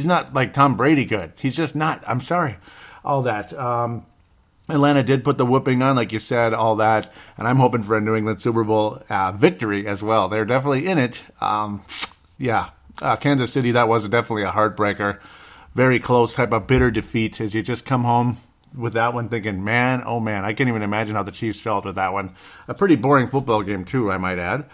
S3: not like Tom Brady good. He's just not. I'm sorry. All that. Atlanta did put the whooping on, like you said, all that. And I'm hoping for a New England Super Bowl victory as well. They're definitely in it. Yeah. Kansas City, that was definitely a heartbreaker. Very close type of bitter defeat as you just come home with that one thinking, man, oh man, I can't even imagine how the Chiefs felt with that one. A pretty boring football game too, I might add.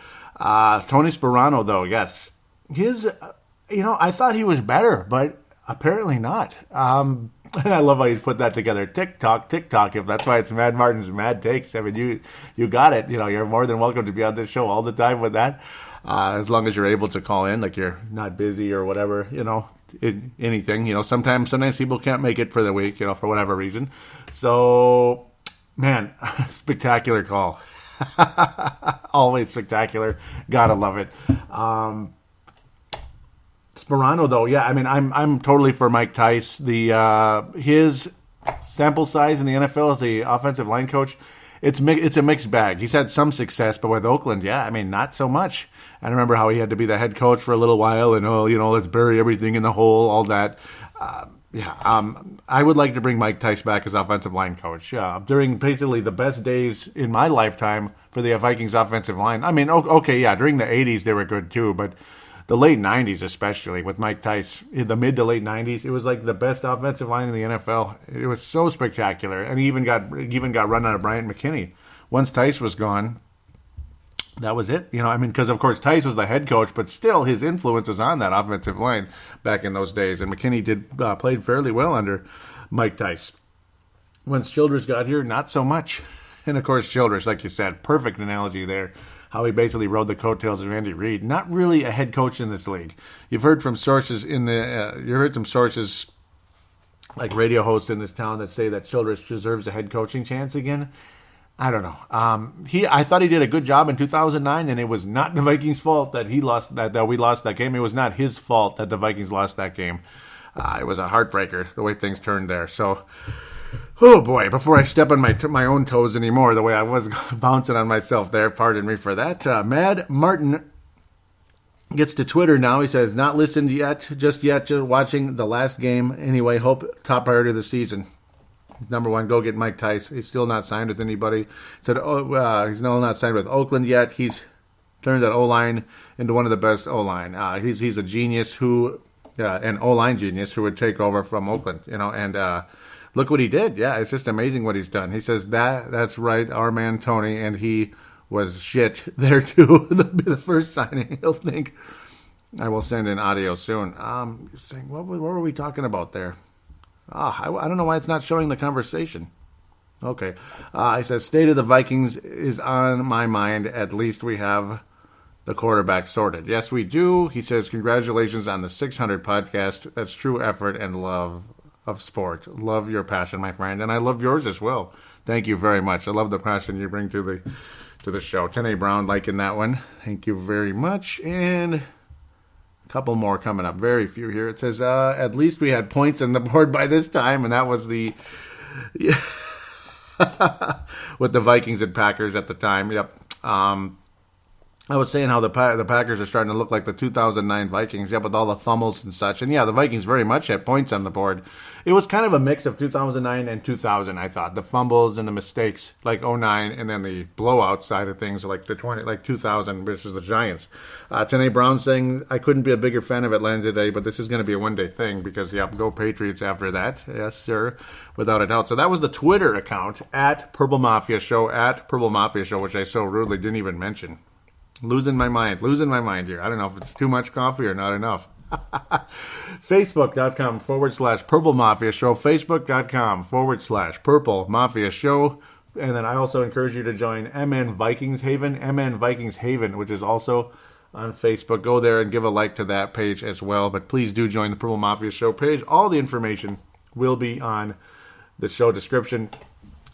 S3: Tony Sperano, though, yes. I thought he was better, but apparently not. And I love how you put that together. TikTok, if that's why it's Mad Martin's Mad Takes. I mean, you got it. You're more than welcome to be on this show all the time with that. As long as you're able to call in, like you're not busy or whatever, anything. Sometimes people can't make it for the week, for whatever reason. So, man, spectacular call. Always spectacular. Gotta love it. Sperano, though, yeah, I mean, I'm totally for Mike Tice. His sample size in the NFL as the offensive line coach, it's a mixed bag. He's had some success, but with Oakland, yeah, I mean, not so much. I remember how he had to be the head coach for a little while, and let's bury everything in the hole, all that. I would like to bring Mike Tice back as offensive line coach. During basically the best days in my lifetime for the Vikings offensive line. I mean, okay, yeah, during the 80s they were good too, but the late 90s especially with Mike Tice, in the mid to late 90s, it was like the best offensive line in the NFL. It was so spectacular, and he even got run out of Bryant McKinney. Once Tice was gone, that was it. Because of course Tice was the head coach, but still his influence was on that offensive line back in those days. And McKinney played fairly well under Mike Tice. Once Childress got here, not so much. And of course Childress, like you said, perfect analogy there. How he basically rode the coattails of Andy Reid. Not really a head coach in this league. You've heard from sources like radio hosts in this town that say that Childress deserves a head coaching chance again. I don't know. I thought he did a good job in 2009, and it was not the Vikings' fault that we lost that game. It was not his fault that the Vikings lost that game. It was a heartbreaker the way things turned there. So, oh boy! Before I step on my own toes anymore, the way I was bouncing on myself there, pardon me for that. Mad Martin Gets to Twitter now. He says, not listened yet, just watching the last game. Anyway, hope top priority of the season. Number one, go get Mike Tice. He's still not signed with anybody. Said, he's still not signed with Oakland yet. He's turned that O-line into one of the best O-line. He's a genius an O-line genius who would take over from Oakland, and look what he did. Yeah, it's just amazing what he's done. He says, that's right, our man Tony, and he was shit there too. The first signing. He'll think I will send in audio soon. Saying, what were we talking about there? I don't know why it's not showing the conversation. Okay. He says, state of the Vikings is on my mind. At least we have the quarterback sorted. Yes, we do. He says, congratulations on the 600 podcast. That's true effort and love of sport. Love your passion, my friend. And I love yours as well. Thank you very much. I love the passion you bring to the show. Tene Brown liking that one. Thank you very much. And a couple more coming up. Very few here. It says, at least we had points on the board by this time, and that was with the Vikings and Packers at the time. Yep. I was saying how the Packers are starting to look like the 2009 Vikings, with all the fumbles and such. And, the Vikings very much had points on the board. It was kind of a mix of 2009 and 2000, I thought. The fumbles and the mistakes, like 2009, and then the blowout side of things, like 2000 versus the Giants. Tene Brown saying, I couldn't be a bigger fan of Atlanta today, but this is going to be a one-day thing because, go Patriots after that. Yes, sir, without a doubt. So that was the Twitter account, at Purple Mafia Show, which I so rudely didn't even mention. Losing my mind here. I don't know if it's too much coffee or not enough. Facebook.com/Purple Mafia Show. Facebook.com/Purple Mafia Show. And then I also encourage you to join MN Vikings Haven, which is also on Facebook. Go there and give a like to that page as well. But please do join the Purple Mafia Show page. All the information will be on the show description.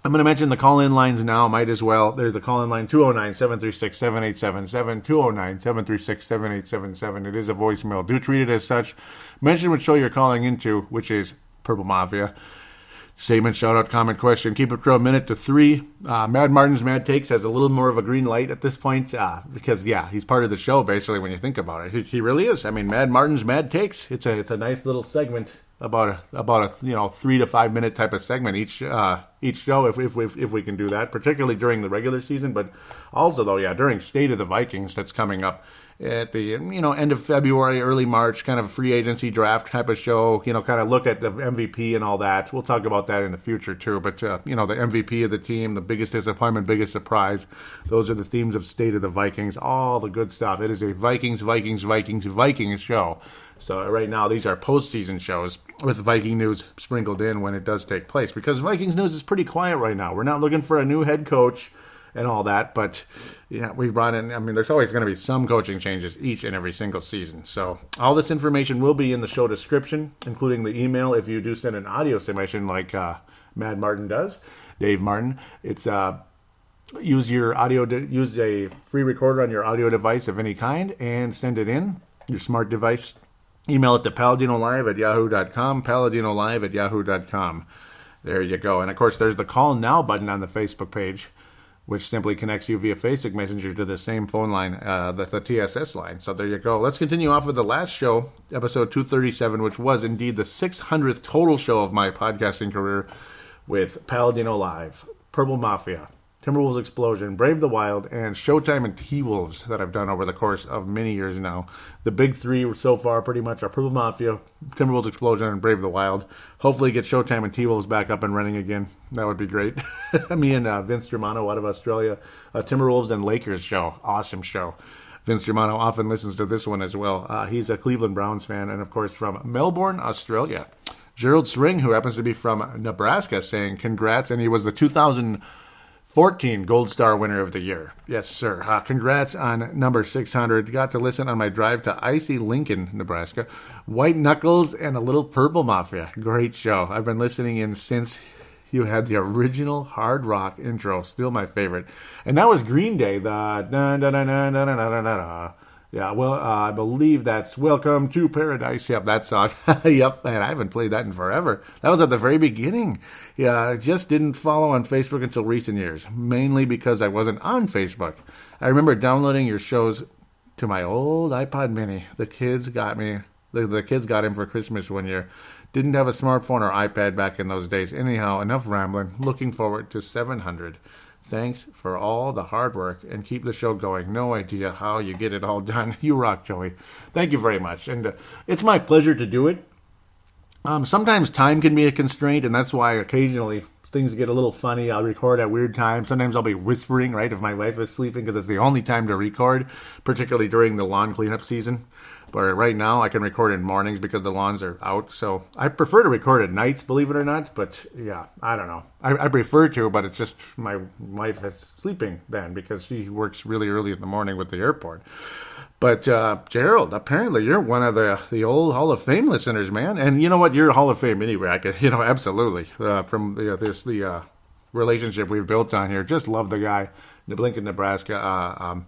S3: I'm going to mention the call-in lines now, might as well. There's the call-in line, 209-736-7877, 209-736-7877. It is a voicemail. Do treat it as such. Mention what show you're calling into, which is Purple Mafia. Statement, shout-out, comment, question. Keep it to a minute to 3. Mad Martin's Mad Takes has a little more of a green light at this point because, he's part of the show, basically, when you think about it. He really is. I mean, Mad Martin's Mad Takes, it's a nice little segment. About a 3 to 5 minute type of segment each show if we can do that, particularly during the regular season, but also though during State of the Vikings that's coming up at the end of February, early March, kind of a free agency draft type of show. Kind of look at the MVP and all that. We'll talk about that in the future too. But the MVP of the team, the biggest disappointment, biggest surprise. Those are the themes of State of the Vikings. All the good stuff. It is a Vikings show. So right now, these are postseason shows with Viking news sprinkled in when it does take place. Because Vikings news is pretty quiet right now. We're not looking for a new head coach and all that. But, we brought in, there's always going to be some coaching changes each and every single season. So all this information will be in the show description, including the email. If you do send an audio submission like Mad Martin does, Dave Martin, it's use a free recorder on your audio device of any kind and send it in, your smart device. Email it to paladinolive@yahoo.com, paladinolive@yahoo.com. There you go. And, of course, there's the Call Now button on the Facebook page, which simply connects you via Facebook Messenger to the same phone line, the TSS line. So there you go. Let's continue off with the last show, episode 237, which was indeed the 600th total show of my podcasting career with paladinolive, Purple Mafia, Timberwolves Explosion, Brave the Wild, and Showtime and T-Wolves that I've done over the course of many years now. The big three so far pretty much are Purple Mafia, Timberwolves Explosion, and Brave the Wild. Hopefully get Showtime and T-Wolves back up and running again. That would be great. Me and Vince Germano out of Australia. Timberwolves and Lakers show. Awesome show. Vince Germano often listens to this one as well. He's a Cleveland Browns fan and, of course, from Melbourne, Australia. Gerald Sring, who happens to be from Nebraska, saying congrats, and he was the 2014 Gold Star winner of the year. Yes, sir. Congrats on number 600. Got to listen on my drive to icy Lincoln, Nebraska. White Knuckles and a little Purple Mafia. Great show. I've been listening in since you had the original hard rock intro. Still my favorite. And that was Green Day. The da-da-da-da-da-da-da-da-da. Yeah, well, I believe that's Welcome to Paradise. Yep, that song. Yep, man, I haven't played that in forever. That was at the very beginning. Yeah, I just didn't follow on Facebook until recent years, mainly because I wasn't on Facebook. I remember downloading your shows to my old iPod mini. The kids got me. The kids got him for Christmas one year. Didn't have a smartphone or iPad back in those days. Anyhow, enough rambling. Looking forward to 700. Thanks for all the hard work and keep the show going. No idea how you get it all done. You rock, Joey. Thank you very much. And it's my pleasure to do it. Sometimes time can be a constraint, and that's why occasionally things get a little funny. I'll record at weird times. Sometimes I'll be whispering, right, if my wife is sleeping, because it's the only time to record, particularly during the lawn cleanup season. But right now, I can record in mornings because the lawns are out. So I prefer to record at nights, believe it or not. But yeah, I don't know. I prefer to, but it's just my wife is sleeping then because she works really early in the morning with the airport. But Gerald, apparently you're one of the old Hall of Fame listeners, man. And you know what? You're a Hall of Fame anyway. Absolutely. From the relationship we've built on here. Just love the guy. Lincoln, Nebraska.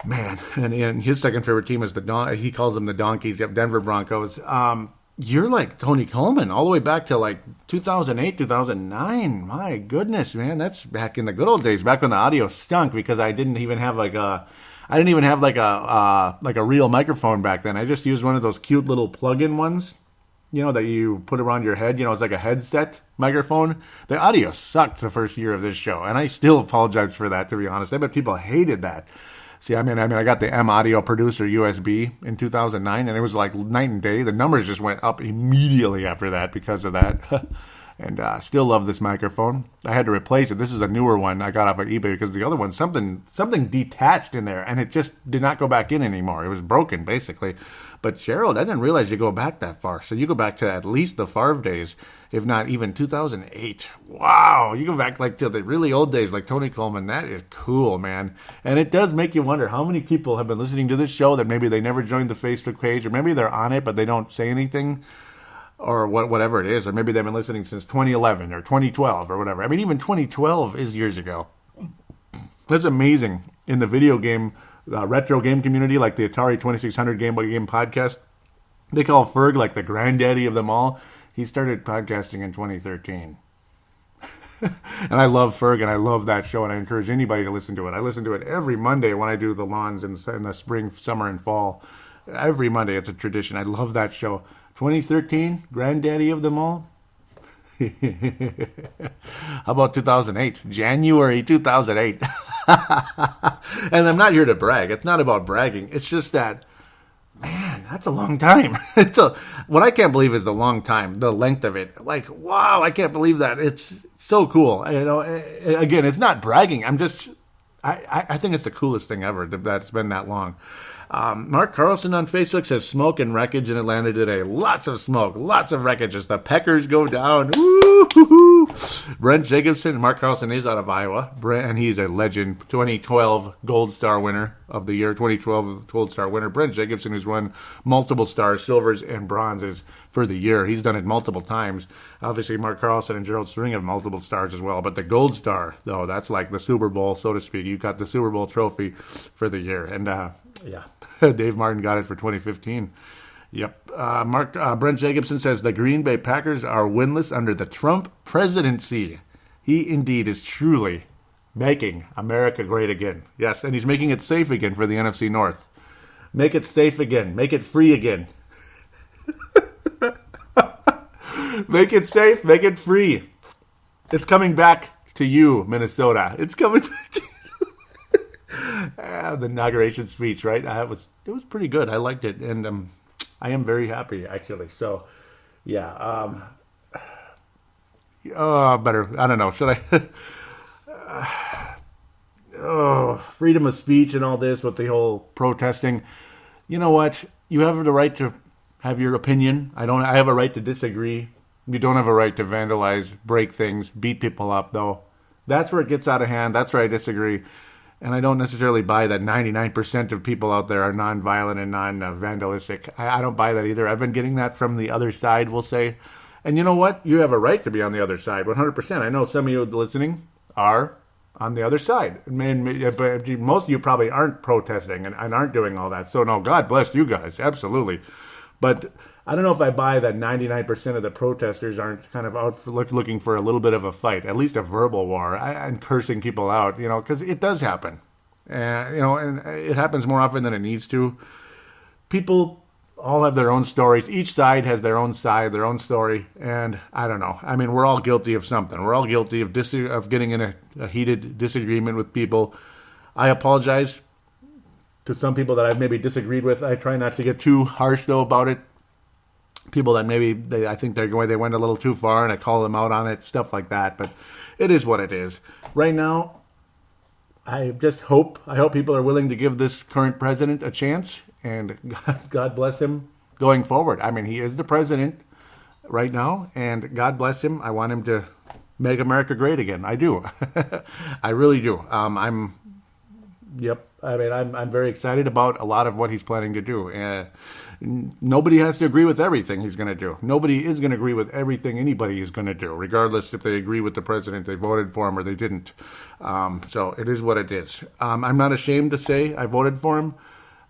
S3: Man, and his second favorite team is he calls them the Donkeys. Yep, Denver Broncos. You're like Tony Coleman all the way back to like 2008, 2009. My goodness, man, that's back in the good old days, back when the audio stunk because I didn't even have like a real microphone back then. I just used one of those cute little plug-in ones, that you put around your head. It's like a headset microphone. The audio sucked the first year of this show, and I still apologize for that, to be honest. I bet people hated that. See, I got the M Audio Producer USB in 2009, and it was like night and day. The numbers just went up immediately after that because of that. And still love this microphone. I had to replace it. This is a newer one I got off of eBay because the other one, something detached in there, and it just did not go back in anymore. It was broken, basically. But Gerald, I didn't realize you go back that far. So you go back to at least the Favre days, if not even 2008. Wow, you go back like to the really old days, like Tony Coleman. That is cool, man. And it does make you wonder how many people have been listening to this show that maybe they never joined the Facebook page, or maybe they're on it but they don't say anything. Or whatever it is, or maybe they've been listening since 2011 or 2012 or whatever. I mean, even 2012 is years ago. That's amazing. In the video game, retro game community, like the Atari 2600 Game Boy Game podcast, they call Ferg like the granddaddy of them all. He started podcasting in 2013. And I love Ferg, and I love that show, and I encourage anybody to listen to it. I listen to it every Monday when I do the lawns in the spring, summer, and fall. Every Monday, it's a tradition. I love that show. 2013, granddaddy of them all. How about 2008? January 2008. And I'm not here to brag. It's not about bragging. It's just that, man, that's a long time. What I can't believe is the long time, the length of it. Like, wow, I can't believe that. It's so cool. Again, it's not bragging. I think it's the coolest thing ever that's been that long. Mark Carlson on Facebook says smoke and wreckage in Atlanta today. Lots of smoke, lots of wreckage as the Packers go down. Woo-hoo-hoo. Brent Jacobson, Mark Carlson is out of Iowa, and he's a legend. 2012 Gold Star winner of the year. 2012 Gold Star winner. Brent Jacobson, who's won multiple stars, silvers, and bronzes for the year. He's done it multiple times. Obviously, Mark Carlson and Gerald String have multiple stars as well. But the Gold Star, though, that's like the Super Bowl, so to speak. You got the Super Bowl trophy for the year. And, yeah, Dave Martin got it for 2015. Yep. Brent Jacobson says the Green Bay Packers are winless under the Trump presidency. He indeed is truly making America great again. Yes, and he's making it safe again for the NFC North. Make it safe again. Make it free again. Make it safe. Make it free. It's coming back to you, Minnesota. It's coming back to you. The inauguration speech, right? It was pretty good. I liked it, and I am very happy, actually. So, yeah. Better. I don't know. Should I? Freedom of speech and all this with the whole protesting. You know what? You have the right to have your opinion. I have a right to disagree. You don't have a right to vandalize, break things, beat people up, though. That's where it gets out of hand. That's where I disagree. And I don't necessarily buy that 99% of people out there are nonviolent and non-vandalistic. I don't buy that either. I've been getting that from the other side, we'll say. And you know what? You have a right to be on the other side, 100%. I know some of you listening are on the other side. But most of you probably aren't protesting and aren't doing all that. So, no, God bless you guys. Absolutely. But I don't know if I buy that 99% of the protesters aren't kind of out looking for a little bit of a fight, at least a verbal war, and cursing people out, because it does happen. And it happens more often than it needs to. People all have their own stories. Each side has their own side, their own story. And I don't know. I mean, we're all guilty of something. We're all guilty of getting in a heated disagreement with people. I apologize to some people that I've maybe disagreed with. I try not to get too harsh, though, about it. People that maybe I think they went a little too far, and I call them out on it, stuff like that. But it is what it is. Right now, I hope people are willing to give this current president a chance, and God bless him going forward. I mean, he is the president right now, and God bless him. I want him to make America great again. I do. I really do. I'm very excited about a lot of what he's planning to do. Nobody has to agree with everything he's going to do. Nobody is going to agree with everything anybody is going to do, regardless if they agree with the president, they voted for him, or they didn't. So it is what it is. I'm not ashamed to say I voted for him.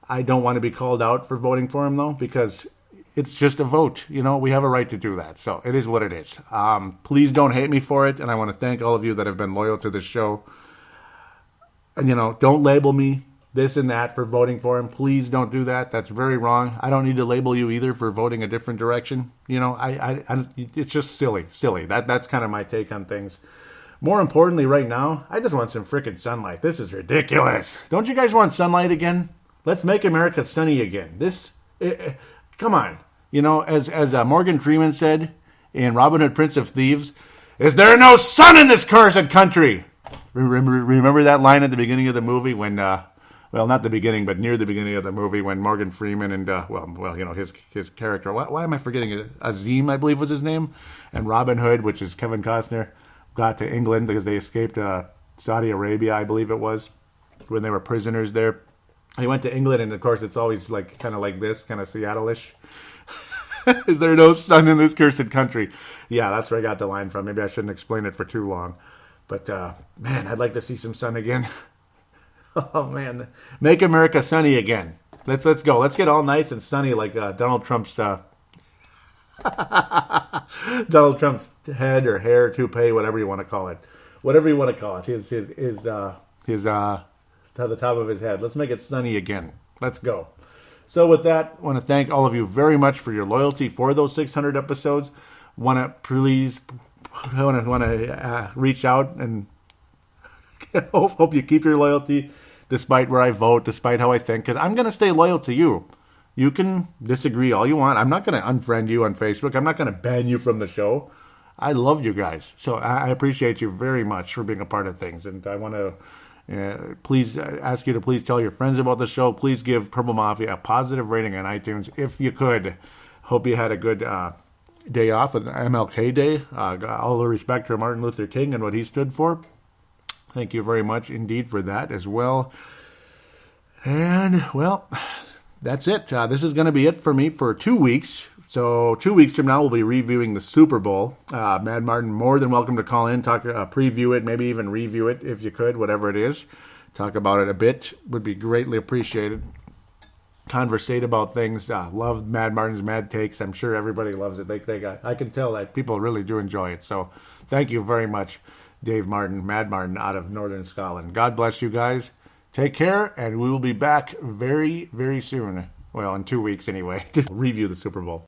S3: I don't want to be called out for voting for him, though, because it's just a vote. We have a right to do that. So it is what it is. Please don't hate me for it, and I want to thank all of you that have been loyal to this show. And, don't label me this and that for voting for him. Please don't do that. That's very wrong. I don't need to label you either for voting a different direction. It's just silly. That's kind of my take on things. More importantly, right now, I just want some freaking sunlight. This is ridiculous. Don't you guys want sunlight again? Let's make America sunny again. Come on. As Morgan Freeman said in Robin Hood, Prince of Thieves, is there no sun in this cursed country? Remember that line at the beginning of the movie when, not the beginning, but near the beginning of the movie when Morgan Freeman and, his character, why am I forgetting? Azim, I believe was his name, and Robin Hood, which is Kevin Costner, got to England because they escaped Saudi Arabia, I believe it was, when they were prisoners there. He went to England, and of course it's always kind of like this, kind of Seattle-ish. Is there no sun in this cursed country? Yeah, that's where I got the line from. Maybe I shouldn't explain it for too long. But, man, I'd like to see some sun again. Oh, man. Make America sunny again. Let's go. Let's get all nice and sunny like Donald Trump's Donald Trump's head or hair, toupee, whatever you want to call it. Whatever you want to call it. His to the top of his head. Let's make it sunny again. Let's go. So with that, I want to thank all of you very much for your loyalty for those 600 episodes. I want to reach out and hope you keep your loyalty despite where I vote, despite how I think, because I'm going to stay loyal to you. You can disagree all you want. I'm not going to unfriend you on Facebook. I'm not going to ban you from the show. I love you guys. So I appreciate you very much for being a part of things. And I want to please ask you to please tell your friends about the show. Please give Purple Mafia a positive rating on iTunes if you could. Hope you had a good day off with MLK Day. All the respect for Martin Luther King and what he stood for. Thank you very much indeed for that as well. And, well, that's it. This is going to be it for me for 2 weeks. So 2 weeks from now, we'll be reviewing the Super Bowl. Mad Martin, more than welcome to call in, talk, preview it, maybe even review it if you could, whatever it is. Talk about it a bit. Would be greatly appreciated. Conversate about things. Love Mad Martin's Mad Takes. I'm sure everybody loves it. I can tell that people really do enjoy it. So thank you very much, Dave Martin, Mad Martin out of Northern Scotland. God bless you guys. Take care, and we will be back very, very soon. Well, in 2 weeks anyway, to review the Super Bowl.